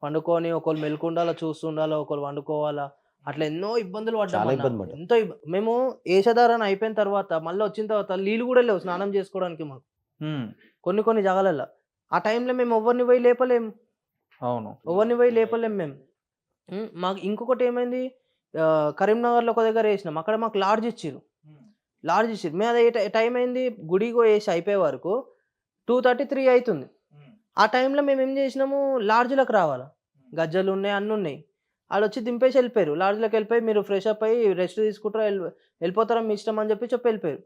Speaker 2: వండుకొని ఒకళ్ళు మెలుకుండాలో చూస్తుండాలో, ఒకళ్ళు వండుకోవాలా. అట్లా ఎన్నో ఇబ్బందులు
Speaker 3: చాలా ఇబ్బంది
Speaker 2: పడ్డాము.
Speaker 3: పడ్డాం.
Speaker 2: ఎంతో మేము ఏషధారణ అయిపోయిన తర్వాత మళ్ళీ వచ్చిన తర్వాత నీళ్ళు కూడా లేవు స్నానం చేసుకోవడానికి మాకు
Speaker 1: ఉమ్,
Speaker 2: కొన్ని జాగాలలో. ఆ టైంలో మేము ఎవరిని పోయి లేపలేము.
Speaker 1: అవును.
Speaker 2: మేము. మాకు ఇంకొకటి ఏమైంది, కరీంనగర్లో ఒక దగ్గర వేసినాం. అక్కడ మాకు లాడ్జ్ ఇచ్చిర్రు. మేము అది టైం అయింది గుడికి వేసి అయిపోయే వరకు 2:30 అవుతుంది. ఆ టైంలో మేము ఏం చేసినాము, లాడ్జ్లోకి రావాలి. గజ్జలు ఉన్నాయి, అన్నీ ఉన్నాయి. వాళ్ళు వచ్చి దింపేసి వెళ్ళిపోయారు. లాడ్జ్లోకి వెళ్ళిపోయి మీరు ఫ్రెష్ అప్ అయ్యి రెస్ట్ తీసుకుంటారా వెళ్ళిపోతారా మీ ఇష్టం అని చెప్పి వెళ్ళిపోయారు.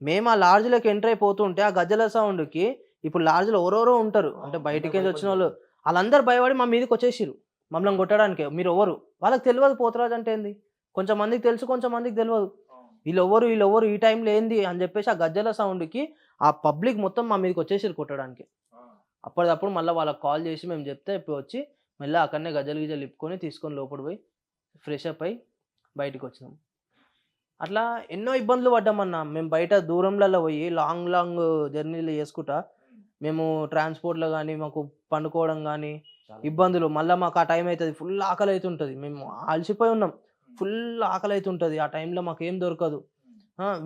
Speaker 2: మేము ఆ లాడ్జ్లోకి ఎంటర్ అయిపోతుంటే ఆ గజ్జల సౌండ్కి ఇప్పుడు లాడ్జ్లో ఎవరెవరో ఉంటారు అంటే బయటికి వెళ్ళి వచ్చిన వాళ్ళు వాళ్ళందరూ భయపడి మా మీదకి వచ్చేసిరు మమ్మల్ని కొట్టడానికి. మీరు ఎవరు, వాళ్ళకి తెలియదు పోతరాజు అంటే ఏంది. కొంచెం మందికి తెలుసు, కొంచెం మందికి తెలియదు. వీళ్ళెవ్వరు ఈ టైంలో ఏంది అని చెప్పేసి ఆ గజ్జల సౌండ్కి ఆ పబ్లిక్ మొత్తం మా మీదకి వచ్చేసిరు కొట్టడానికి. అప్పటిదప్పుడు మళ్ళీ వాళ్ళకి కాల్ చేసి మేము చెప్తే ఇప్పుడు వచ్చి మళ్ళీ అక్కడనే గజ్జలు ఇప్పుకొని తీసుకొని లోపల పోయి ఫ్రెష్ అప్ అయ్యి బయటకు వచ్చినాం. అట్లా ఎన్నో ఇబ్బందులు పడ్డామన్నా. మేము బయట దూరంలలో పోయి లాంగ్ జర్నీలు చేసుకుంటా మేము ట్రాన్స్పోర్ట్లో కానీ మాకు పండుకోవడం కానీ ఇబ్బందులు. మళ్ళీ మాకు ఆ టైం అవుతుంది, ఫుల్ ఆకలి అవుతుంటుంది. మేము అలసిపోయి ఉన్నాం, ఫుల్ ఆకలి అవుతుంటుంది. ఆ టైంలో మాకు ఏం దొరకదు.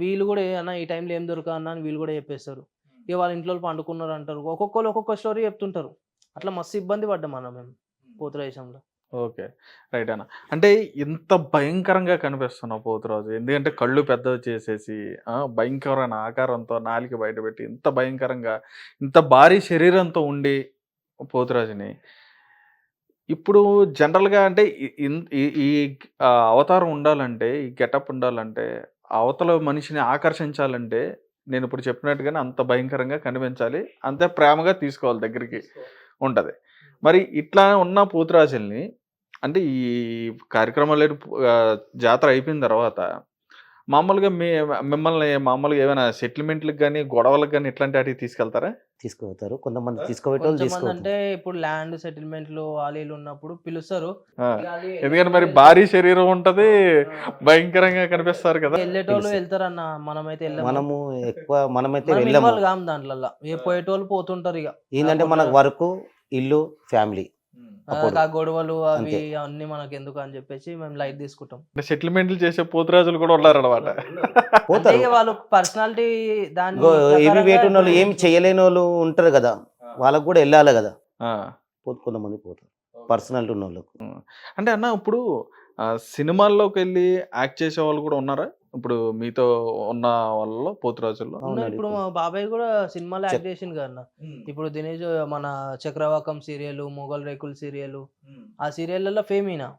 Speaker 2: వీళ్ళు కూడా అన్న ఈ టైంలో ఏం దొరకదు అన్న అని వీళ్ళు కూడా చెప్పేస్తారు. ఇక వాళ్ళ ఇంట్లో పండుకున్నారు అంటారు. ఒక్కొక్కరు ఒక్కొక్క స్టోరీ చెప్తుంటారు. అట్లా మస్తు ఇబ్బంది పడ్డామన్నా మేము పోతురాజంలో.
Speaker 1: ఓకే, రైట్ అన్న. అంటే ఇంత భయంకరంగా కనిపిస్తున్నావు పోతురాజు, ఎందుకంటే కళ్ళు పెద్దవి చేసేసి భయంకరమైన ఆకారంతో నాలిక బయటపెట్టి ఇంత భయంకరంగా ఇంత భారీ శరీరంతో ఉండి పోతురాజుని ఇప్పుడు జనరల్గా అంటే ఈ అవతారం ఉండాలంటే, ఈ గెటప్ ఉండాలంటే, అవతల మనిషిని ఆకర్షించాలంటే నేను ఇప్పుడు చెప్పినట్టుగానే అంత భయంకరంగా కనిపించాలి, అంతే ప్రేమగా తీసుకోవాలి దగ్గరికి ఉంటుంది. మరి ఇట్లా ఉన్న పోతురాజుల్ని అంటే ఈ కార్యక్రమాలు జాతర అయిపోయిన తర్వాత మామూలుగా మిమ్మల్ని మామూలుగా ఏమైనా సెటిల్మెంట్లకు కానీ గొడవలకు కానీ ఇట్లాంటి వాటికి తీసుకెళ్తారా?
Speaker 3: తీసుకుపోతారు కొంతమంది, తీసుకుపోయేటోళ్ళు
Speaker 2: అంటే ఇప్పుడు ల్యాండ్ సెటిల్మెంట్లు వాళ్ళు ఉన్నప్పుడు పిలుస్తారు.
Speaker 1: ఎందుకంటే మరి భారీ శరీరం ఉంటది, భయంకరంగా కనిపిస్తారు కదా.
Speaker 2: వెళ్ళేటోళ్ళు వెళ్తారన్న, మనమైతే
Speaker 3: మనమైతే వెళ్ళాము
Speaker 2: దాంట్లో. పోయేటోళ్ళు పోతుంటారు. ఇక
Speaker 3: ఏంటంటే మనకు వర్క్, ఇల్లు, ఫ్యామిలీ,
Speaker 2: ఆ గొడవలు అవి అన్ని మనకి ఎందుకు అని చెప్పేసి మేము లైట్ తీసుకుంటాం.
Speaker 1: సెటిల్మెంట్లు చేసే పోతురాజులు కూడా ఉన్నారు అనమాట.
Speaker 2: వాళ్ళు పర్సనాలిటీ
Speaker 3: ఏమి వేటు వాళ్ళు ఏమి చేయలేని వాళ్ళు ఉంటారు కదా, వాళ్ళకు కూడా వెళ్ళాలి కదా. కొంతమంది పోతారు పర్సనాలిటీ ఉన్న వాళ్ళకు.
Speaker 1: అంటే అన్న ఇప్పుడు సినిమాల్లోకి వెళ్ళి యాక్ట్ చేసే వాళ్ళు కూడా ఉన్నారా ఇప్పుడు మీతో ఉన్న వాళ్ళలో పోతురాజుల్లో?
Speaker 2: ఇప్పుడు మా బాబాయ్ కూడా సినిమాలో యాక్ట్ చేసింది కదా. ఇప్పుడు దినేష్ మన చక్రవాకం సీరియల్, మొగల్ రేకుల్ సీరియల్, ఆ సీరియల్లో ఫేమ్ అయినా.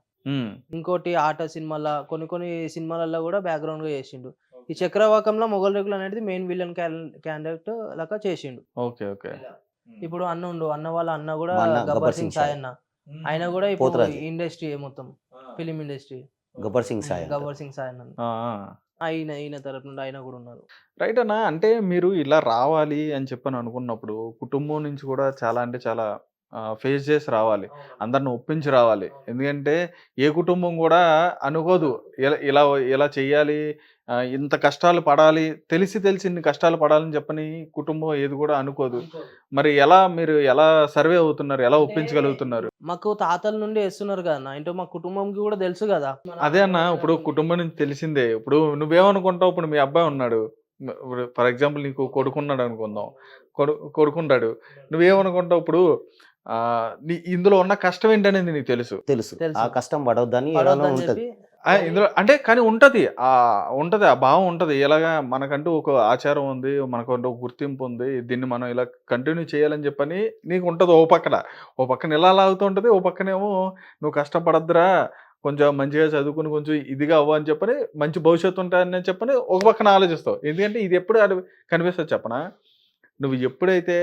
Speaker 2: ఇంకోటి ఆట సినిమాల కొన్ని సినిమాలలో కూడా బ్యాక్గ్రౌండ్ గా చేసిండు. ఈ చక్రవాకంలో మొగల్ రేకులు అనేది మెయిన్ విలన్ క్యాండిడేట్ లాగా చేసిండు.
Speaker 1: ఓకే ఓకే
Speaker 2: ఇప్పుడు అన్న వాళ్ళ అన్న కూడా
Speaker 3: మా అన్న
Speaker 2: గబ్బర్ సింగ్ సాయ్ అన్న, ఆయన కూడా ఇప్పుడు
Speaker 3: పోతురాజు.
Speaker 2: ఇండస్ట్రీ మొత్తం ఫిలిం ఇండస్ట్రీ
Speaker 3: గబ్బర్ సింగ్ సాయి అంటారు.
Speaker 2: గబ్బర్ సింగ్ సాయ్ అన్న ఈయన తరపు నుండి ఆయన కూడా ఉన్నారు.
Speaker 1: రైట్ అన్న. అంటే మీరు ఇలా రావాలి అని చెప్పని అనుకున్నప్పుడు కుటుంబం నుంచి కూడా చాలా అంటే చాలా ఫేస్ చేసి రావాలి, అందరిని ఒప్పించి రావాలి. ఎందుకంటే ఏ కుటుంబం కూడా అనుకోదు ఇలా ఇలా చెయ్యాలి, ఇంత కష్టాలు పడాలి, తెలిసి ఇన్ని కష్టాలు పడాలని చెప్పని కుటుంబం ఏది కూడా అనుకోదు. మరి మీరు ఎలా సర్వే అవుతున్నారు, ఎలా ఒప్పించగలుగుతున్నారు?
Speaker 2: మాకు తాతల నుండి వేస్తున్నారు కదా అన్న, అంటే మా కుటుంబంకి కూడా తెలుసు కదా.
Speaker 1: అదే అన్న, ఇప్పుడు కుటుంబం నుంచి తెలిసిందే. ఇప్పుడు నువ్వేమనుకుంటావు, ఇప్పుడు మీ అబ్బాయి ఉన్నాడు, ఫర్ ఎగ్జాంపుల్ నీకు కొడుకున్నాడు అనుకుందాం, కొడుకుంటాడు, నువ్వేమనుకుంటావు ఇప్పుడు ఇందులో ఉన్న కష్టం ఏంటనేది నీకు తెలుసు.
Speaker 3: తెలుసు ఆ కష్టం పడవద్దని ఏదైనా ఉంటది
Speaker 1: ఇందులో అంటే కానీ ఉంటది ఆ భావం ఉంటది. ఎలాగా మనకంటూ ఒక ఆచారం ఉంది, మనకంటూ ఒక గుర్తింపు ఉంది, దీన్ని మనం ఇలా కంటిన్యూ చేయాలని చెప్పని నీకు ఉంటది. ఓ పక్కన ఇలా లాగుతూ ఉంటది, ఓ పక్కనేమో నువ్వు కష్టపడద్దురా, కొంచెం మంచిగా చదువుకుని కొంచెం ఇదిగా అవ్వ అని చెప్పని, మంచి భవిష్యత్తు ఉంటాయని చెప్పని ఒక పక్కన ఆలోచిస్తావు. ఎందుకంటే ఇది ఎప్పుడు కనిపిస్తుంది చెప్పనా, నువ్వు ఎప్పుడైతే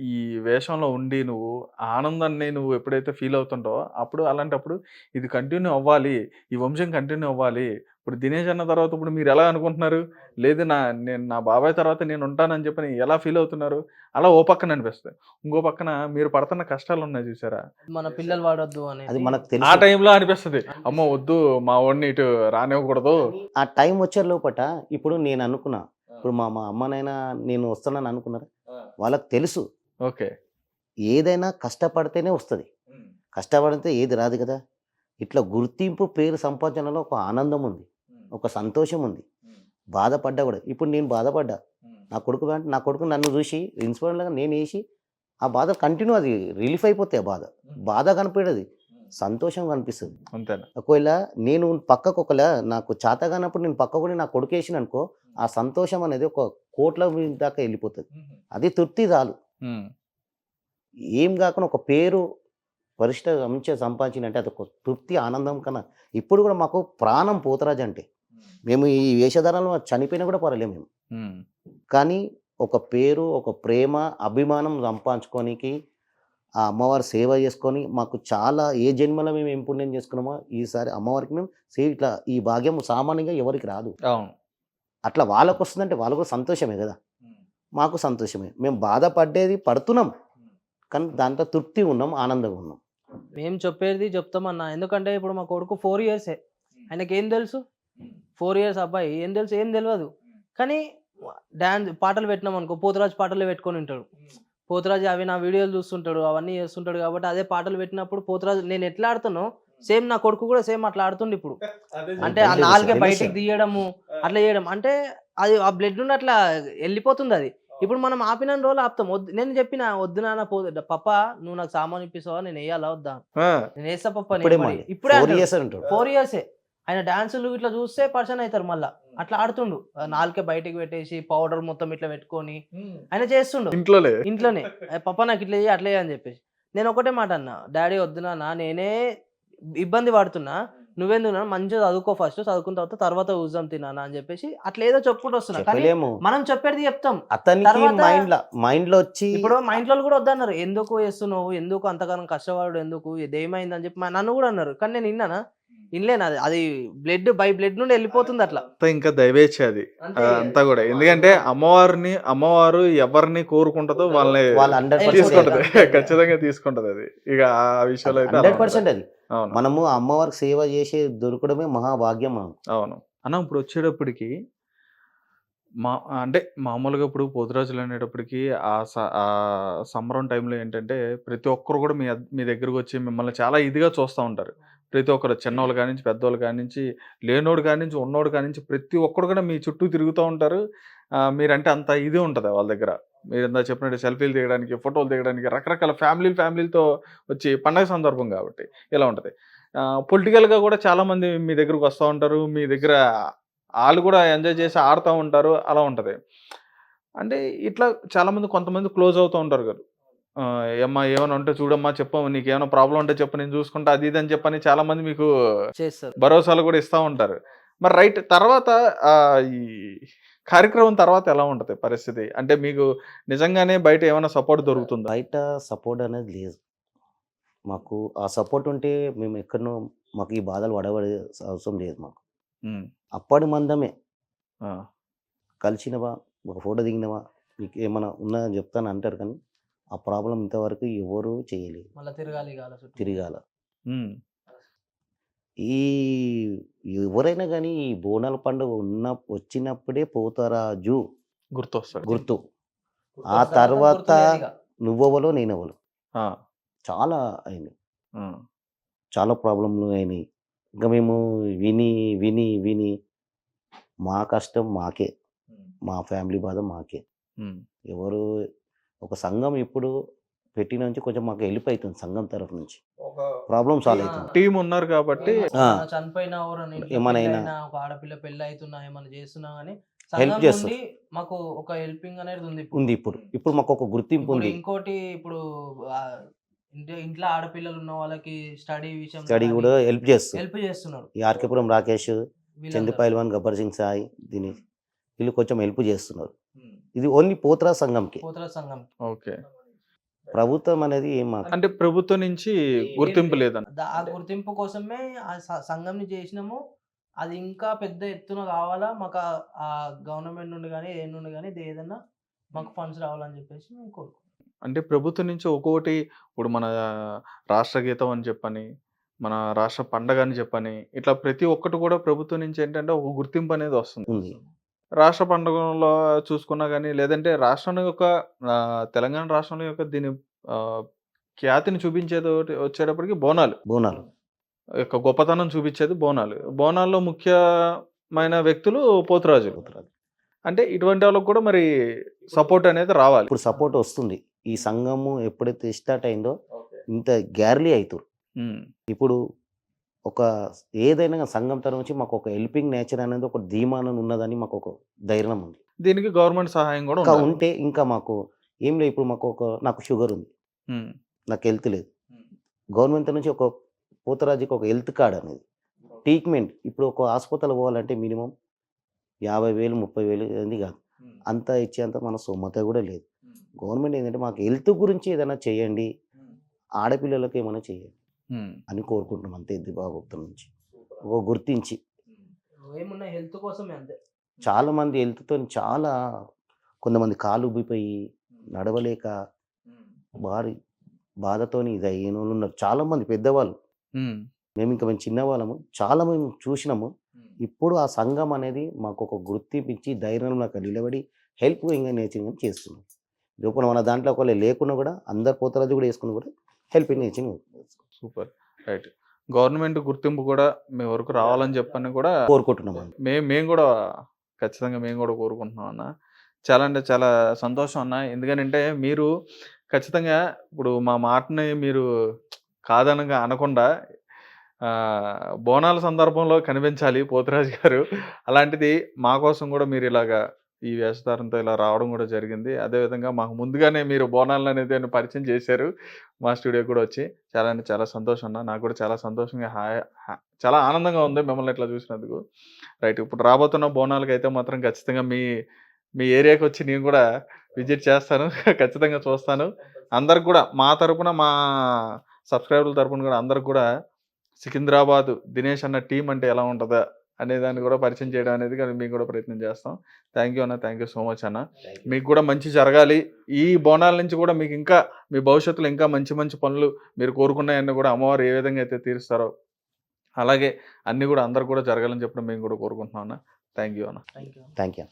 Speaker 1: ఈ వేషంలో ఉండి నువ్వు ఆనందాన్ని నువ్వు ఎప్పుడైతే ఫీల్ అవుతుంటావో అప్పుడు అలాంటప్పుడు ఇది కంటిన్యూ అవ్వాలి, ఈ వంశం కంటిన్యూ అవ్వాలి. ఇప్పుడు దినేష్ అన్న తర్వాత ఇప్పుడు మీరు ఎలా అనుకుంటున్నారు, లేదు నేను నా బాబాయ్ తర్వాత నేను ఉంటానని చెప్పని ఎలా ఫీల్ అవుతున్నారు, అలా ఓ పక్కన అనిపిస్తుంది. ఇంకో పక్కన మీరు పడుతున్న కష్టాలు ఉన్నాయి చూసారా,
Speaker 2: మన పిల్లలు వాడొద్దు అని
Speaker 3: అది మనకు
Speaker 1: ఆ
Speaker 3: తెలుసు.
Speaker 1: టైంలో అనిపిస్తుంది, అమ్మో వద్దు మా వాడిని ఇటు రానివ్వకూడదు.
Speaker 3: ఆ టైం వచ్చే లోపట ఇప్పుడు నేను అనుకున్నా, ఇప్పుడు మా అమ్మనైనా నేను వస్తున్నాను అనుకున్నారు, వాళ్ళకి తెలుసు
Speaker 1: ఓకే
Speaker 3: ఏదైనా కష్టపడితేనే వస్తుంది, కష్టపడితే ఏది రాదు కదా. ఇట్లా గుర్తింపు పేరు సంపాదనలో ఒక ఆనందం ఉంది, ఒక సంతోషం ఉంది. బాధపడ్డా కూడా, ఇప్పుడు నేను బాధపడ్డా, నా కొడుకు నన్ను చూసి ఇన్స్పైర్ లాగా నేను వేసి ఆ బాధ కంటిన్యూ, అది రిలీఫ్ అయిపోతాయి. ఆ బాధ కనిపించదు, సంతోషం కనిపిస్తుంది.
Speaker 1: అంతేనా?
Speaker 3: ఒకవేళ నేను పక్కకు నాకు చేత కానప్పుడు నేను పక్క కూడా నా కొడుకు వేసిన అనుకో, ఆ సంతోషం అనేది ఒక కోట్ల దాకా వెళ్ళిపోతుంది. అది తృప్తి చాలు. ఏం కాకుండా ఒక పేరు వరిష్ట మంచిగా సంపాదించినంటే అది ఒక తృప్తి, ఆనందం కన్నా. ఇప్పుడు కూడా మాకు ప్రాణం పోతరాజు అంటే, మేము ఈ వేషధారాలు చనిపోయినా కూడా పర్వాలేదు మేము, కానీ ఒక పేరు, ఒక ప్రేమ, అభిమానం సంపాదించుకోనికి ఆ అమ్మవారి సేవ చేసుకొని మాకు చాలా ఏ జన్మలో మేము ఏం పుణ్యం చేసుకున్నామో ఈసారి అమ్మవారికి మేము ఇట్లా ఈ భాగ్యం సామాన్యంగా ఎవరికి రాదు.
Speaker 1: అవును.
Speaker 3: అట్లా వాళ్ళకు వస్తుందంటే వాళ్ళకు సంతోషమే కదా, మాకు సంతోషమే. మేము బాధపడేది పడుతున్నాం కానీ దాంట్లో తృప్తి ఉన్నాం, ఆనందంగా ఉన్నాం.
Speaker 2: మేము చెప్పేది చెప్తామన్నా, ఎందుకంటే ఇప్పుడు మా కొడుకు 4 years, ఆయనకి ఏం తెలుసు, 4 years అబ్బాయి ఏం తెలుసు, ఏం తెలియదు. కానీ డాన్స్ పాటలు పెట్టినాం అనుకో, పోతురాజు పాటలు పెట్టుకొని ఉంటాడు. పోతురాజు అవి నా వీడియోలు చూస్తుంటాడు, అవన్నీ చేస్తుంటాడు. కాబట్టి అదే పాటలు పెట్టినప్పుడు పోతురాజు నేను ఎట్లా ఆడుతానో సేమ్ నా కొడుకు కూడా సేమ్ అట్లా ఆడుతుండే. ఇప్పుడు అంటే ఆ నాలుగే బయటికి తీయడము అట్లా చేయడం, అంటే అది ఆ బ్లడ్ నుండి అట్లా వెళ్ళిపోతుంది. అది ఇప్పుడు మనం ఆపిన రోజులు ఆపుతాం. నేను చెప్పిన వద్దు నాన్న పప్ప నువ్వు నాకు సామాన్ ఇప్పిస్తావా, నేను వేయాలా వద్దా, నేను వేస్తా పప్ప. ఇప్పుడే 4 years ఆయన డాన్సులు ఇట్లా చూస్తే పర్సన్ అవుతారు. మళ్ళా అట్లా ఆడుతుండు, నాలుకే బయటికి పెట్టేసి పౌడర్ మొత్తం ఇట్లా పెట్టుకొని ఆయన చేస్తుండు ఇంట్లోనే. పప్ప నాకు ఇట్లా చేయి అట్లా అని చెప్పేసి నేను ఒకటే మాట అన్నా, డాడీ వద్దునా, నేనే ఇబ్బంది పడుతున్నా, నువ్వెందుకు మంచిగా చదువుకో, ఫస్ట్ చదువుకున్న తర్వాత చూద్దాం తినానా అని చెప్పేసి అట్లా ఏదో చెప్పుకుంటూ వస్తున్నా. కానీ మనం చెప్పేది చెప్తాం,
Speaker 3: మైండ్ లో వచ్చి
Speaker 2: ఇప్పుడు మా ఇంట్లో కూడా వద్దన్నారు, ఎందుకు చేస్తున్నావు, ఎందుకు అంతగానం కష్టపడు, ఎందుకు ఇదేమైంది అని చెప్పి నన్ను కూడా అన్నారు. కానీ నేను విన్నానా, వినలేను. అది బ్లడ్ బై బ్లడ్ నుండి వెళ్ళిపోతుంది అట్లా.
Speaker 1: ఇంకా దైవేచ్ఛ అది అంతా కూడా. ఎందుకంటే అమ్మవారు ఎవరిని కోరుకుంటుందో వాళ్ళని తీసుకుంటది, ఖచ్చితంగా తీసుకుంటది. అది ఇక ఆ విషయంలో
Speaker 3: 100% అది మనము అమ్మవారికి సేవ చేసే దొరకడమే మహాభాగ్యం.
Speaker 1: అవును అన్న. ఇప్పుడు వచ్చేటప్పటికి అంటే మామూలుగా ఇప్పుడు పోతురాజులు అనేటప్పటికి ఆ సంబరం టైంలో ఏంటంటే ప్రతి ఒక్కరు కూడా మీ దగ్గరకు వచ్చి మిమ్మల్ని చాలా ఇదిగా చూస్తూ ఉంటారు. ప్రతి ఒక్కరు, చిన్నోళ్ళు కాడి నుంచి పెద్దోళ్ళు కాడి నుంచి, లేనోడు కాడి నుంచి ఉన్నోడు కాడి నుంచి ప్రతి ఒక్కరు కూడా మీ చుట్టూ తిరుగుతూ ఉంటారు. మీరంటే అంత ఇది ఉంటుంది వాళ్ళ దగ్గర. మీరు ఎంత చెప్పినట్టు సెల్ఫీలు దిగడానికి, ఫోటోలు దిగడానికి, రకరకాల ఫ్యామిలీలతో వచ్చి పండగ సందర్భం కాబట్టి ఇలా ఉంటుంది. పొలిటికల్గా కూడా చాలామంది మీ దగ్గరకు వస్తూ ఉంటారు, మీ దగ్గర వాళ్ళు కూడా ఎంజాయ్ చేసి ఆడుతూ ఉంటారు, అలా ఉంటుంది. అంటే ఇట్లా చాలామంది కొంతమంది క్లోజ్ అవుతూ ఉంటారు కదా, ఏమ్మా ఏమైనా ఉంటే చూడమ్మా, చెప్పమ్మా, నీకు ఏమైనా ప్రాబ్లం ఉంటే చెప్పు, నేను చూసుకుంటా, అది ఇది అని చెప్పని చాలామంది మీకు
Speaker 2: చేస్తారు,
Speaker 1: భరోసాలు కూడా ఇస్తూ ఉంటారు. మరి రైట్ తర్వాత ఈ కార్యక్రమం తర్వాత ఎలా ఉంటుంది పరిస్థితి? అంటే మీకు నిజంగానే బయట ఏమైనా సపోర్ట్ దొరుకుతుందా?
Speaker 3: బయట సపోర్ట్ అనేది లేదు. మాకు ఆ సపోర్ట్ ఉంటే మేము ఎక్కడనో మాకు ఈ బాధలు పడబడే అవసరం లేదు మాకు.
Speaker 1: ఉమ్,
Speaker 3: అప్పటి మందమే
Speaker 1: ఆ,
Speaker 3: కలిసినవా, ఒక ఫోటో దిగినవా, మీకు ఏమైనా ఉన్నా చెప్తాను అంటారు కానీ ఆ ప్రాబ్లం ఇంతవరకు ఎవరు చేయలేదు.
Speaker 2: మళ్ళీ తిరగాలి ఇక అలా చుట్టూ.
Speaker 3: తిరగాల.
Speaker 1: ఉమ్,
Speaker 3: ఈ ఎవరైనా కానీ ఈ బోనాల పండుగ వచ్చినప్పుడే పోతారాజు
Speaker 1: గుర్తొస్తాడు.
Speaker 3: గుర్తు.
Speaker 2: గుర్తు
Speaker 3: ఆ
Speaker 2: వస్తాక
Speaker 3: తర్వాత
Speaker 2: గుర్తులేదు ఇక.
Speaker 3: నువ్వెవలో నేనెవలో
Speaker 1: ఆ,
Speaker 3: చాలా అయినాయి.
Speaker 1: ఆ,
Speaker 3: చాలా ప్రాబ్లంలు అయినాయి. ఇంకా మేము విని విని విని మా కష్టం మాకే, మా ఫ్యామిలీ బాధ మాకే.
Speaker 1: ఉమ్,
Speaker 3: ఎవరు ఒక సంఘం ఇప్పుడు పెట్టిన నుంచి కొంచెం మాకు హెల్ప్ అవుతుంది సంఘం తరఫు నుంచి. ప్రాబ్లమ్ సాల్వ్ అవుతుంది.
Speaker 1: టీం ఉన్నారు కాబట్టి
Speaker 3: ఆ.
Speaker 2: చనిపోయినా ఎవరైనా ఇంట్లో
Speaker 3: ఏమైనా
Speaker 2: పెళ్ళి
Speaker 3: అయినా.
Speaker 2: అయినా, ఒక ఆడపిల్ల పెళ్ళి అవుతున్నా ఏమైనా చేస్తున్నా కానీ
Speaker 3: Help
Speaker 2: సంఘం
Speaker 3: చేస్తారు.
Speaker 2: నుండి మాకు ఒక హెల్పింగ్ అనేది ఉంది ఇప్పుడు.
Speaker 3: ఉంది ఇప్పుడు మాకు ఒక గుర్తింపు
Speaker 2: ఇప్పుడు
Speaker 3: ఉంది.
Speaker 2: ఇంకోటి ఇప్పుడు ఆ, ఇంట్లో ఆడపిల్లలు ఉన్న వాళ్ళకి స్టడీ విషయం
Speaker 3: స్టడీ కూడా హెల్ప్ చేస్తారు.
Speaker 2: హెల్ప్ చేస్తున్నారు.
Speaker 3: ఈ ఆర్కేపురం రాకేష్,
Speaker 2: వీళ్ళందరూ.
Speaker 3: చందు పైల్వాన్, గబ్బర్ సింగ్ సాయి, దినేష్ వీళ్ళు కొంచెం హెల్ప్ చేస్తున్నారు. ఇది ఓన్లీ పోత్రా సంఘంకి.
Speaker 2: పోతల సంఘం
Speaker 1: ఓకే.
Speaker 3: ప్రభుత్వం అనేది ఏం మాకు
Speaker 1: అంటే ప్రభుత్వం నుంచి గుర్తింపు లేదన్న.
Speaker 2: ఆ గుర్తింపు కోసమే ఆ సంఘంని చేసినాము. అది ఇంకా పెద్ద ఎత్తున కావాలా మాకు ఆ గవర్నమెంట్ నుండి కానీ ఏ నుండి కానీ ఇది ఏదన్నా మాకు ఫండ్స్ రావాలని చెప్పేసి మేము కోరుకుంటున్నాం.
Speaker 1: అంటే ప్రభుత్వం నుంచి ఒక్కొక్కటి ఇప్పుడు మన రాష్ట్ర గీతం అని చెప్పని, మన రాష్ట్ర పండగ అని చెప్పని, ఇట్లా ప్రతి ఒక్కటి కూడా ప్రభుత్వం నుంచి ఏంటంటే ఒక గుర్తింపు అనేది వస్తుంది.
Speaker 3: ఉంది.
Speaker 1: రాష్ట్ర పండుగలో చూసుకున్నా కానీ, లేదంటే రాష్ట్రం యొక్క తెలంగాణ రాష్ట్రం యొక్క దీని ఖ్యాతిని చూపించేది వచ్చేటప్పటికి బోనాలు
Speaker 3: బోనాలు
Speaker 1: యొక్క గొప్పతనం చూపించేది బోనాలు. బోనాల్లో ముఖ్యమైన వ్యక్తులు పోతురాజులు. అంటే ఇటువంటి వాళ్ళకు కూడా మరి సపోర్ట్ అనేది రావాలి.
Speaker 3: ఇప్పుడు సపోర్ట్ వస్తుంది. ఈ సంఘము ఎప్పుడైతే స్టార్ట్ అయిందో ఇంత గ్యార్లీ అవుతారు.
Speaker 1: ఉమ్,
Speaker 3: ఇప్పుడు ఒక ఏదైనా కానీ సంఘం తరఫు నుంచి మాకు ఒక హెల్పింగ్ నేచర్ అనేది ఒక ధీమానం ఉన్నదని మాకు ఒక ధైర్యం ఉంది.
Speaker 1: దీనికి గవర్నమెంట్ సహాయం కూడా
Speaker 3: ఇంకా
Speaker 1: ఉండాలి.
Speaker 3: ఉంటే ఇంకా మాకు ఏం లేదు. ఇప్పుడు మాకు నాకు షుగర్ ఉంది,
Speaker 1: ఉమ్,
Speaker 3: నాకు హెల్త్ లేదు. గవర్నమెంట్ నుంచి ఒక పోతరాజుకి ఒక హెల్త్ కార్డ్ అనేది ట్రీట్మెంట్. ఇప్పుడు ఒక హాస్పిటల్ పోవాలంటే మినిమం 50,000 30,000 అది కాదు, అంత ఇచ్చేంత మన సొమ్మత కూడా లేదు. గవర్నమెంట్ ఏంటంటే మాకు హెల్త్ గురించి ఏదైనా చేయండి, ఆడపిల్లలకు ఏమైనా చేయండి
Speaker 1: ఉమ్,
Speaker 3: అని కోరుకుంటున్నాం. అంతే ఇది భగవంతుడి నుంచి ఒక గుర్తించి.
Speaker 2: ఏమున్నా హెల్త్ కోసమే అంతే.
Speaker 3: చాలామంది హెల్త్తో చాలా కొంతమంది కాలు ఉబ్బిపోయి నడవలేక భారీ బాధతోని ఇది అయిన వాళ్ళు ఉన్నారు. చాలామంది పెద్దవాళ్ళు.
Speaker 1: ఉమ్,
Speaker 3: మేము చిన్నవాళ్ళము, చాలా మేము చూసినాము. ఇప్పుడు ఆ సంఘం అనేది మాకు ఒక గుర్తింపు ఇచ్చి ధైర్యంలో నిలబడి హెల్ప్ ఇంకా నేర్చుని చేస్తున్నాం. ఇప్పుడు మన దాంట్లో ఒకవేళ లేకున్నా కూడా అందరు పోతరాజు కూడా వేసుకుని కూడా హెల్పింగ్ నేర్చుని
Speaker 1: సూపర్. రైట్. గవర్నమెంట్ గుర్తింపు కూడా మీ వరకు రావాలని చెప్పని కూడా
Speaker 3: కోరుకుంటున్నాం.
Speaker 1: మేము కూడా ఖచ్చితంగా మేము కూడా కోరుకుంటున్నాం అన్న. చాలా అంటే చాలా సంతోషం అన్న. ఎందుకంటే మీరు ఖచ్చితంగా ఇప్పుడు మా మాటని మీరు కాదనగా అనకుండా బోనాల సందర్భంలో కనిపించాలి పోతురాజు గారు. అలాంటిది మా కోసం కూడా మీరు ఇలాగా ఈ వేషధారంతో ఇలా రావడం కూడా జరిగింది. అదేవిధంగా మాకు ముందుగానే మీరు బోనాలు అనేది పరిచయం చేశారు మా స్టూడియోకి కూడా వచ్చి. చాలా అంటే చాలా సంతోషం అన్న. నాకు కూడా చాలా సంతోషంగా చాలా ఆనందంగా ఉంది మిమ్మల్ని ఇట్లా చూసినందుకు. రైట్. ఇప్పుడు రాబోతున్న బోనాలకి అయితే మాత్రం ఖచ్చితంగా మీ ఏరియాకి వచ్చి నేను కూడా విజిట్ చేస్తాను. ఖచ్చితంగా చూస్తాను. అందరికి కూడా మా తరపున, మా సబ్స్క్రైబర్ల తరపున కూడా అందరికి కూడా సికింద్రాబాద్ దినేష్ అన్న టీం అంటే ఎలా ఉంటుందా అనే దాన్ని కూడా పరిచయం చేయడం అనేది మేము కూడా ప్రయత్నం చేస్తాం. థ్యాంక్ యూ అన్న. థ్యాంక్ యూ సో మచ్ అన్న. మీకు కూడా మంచి జరగాలి. ఈ బోనాల నుంచి కూడా మీకు ఇంకా మీ భవిష్యత్తులో ఇంకా మంచి మంచి పనులు మీరు కోరుకున్నాయన్నీ కూడా అమ్మవారు ఏ విధంగా అయితే తీరుస్తారో అలాగే అన్నీ కూడా అందరు కూడా జరగాలని చెప్పడం మేము కూడా కోరుకుంటున్నాం అన్న. థ్యాంక్ యూ అన్న.
Speaker 2: Thank you.
Speaker 3: Thank you.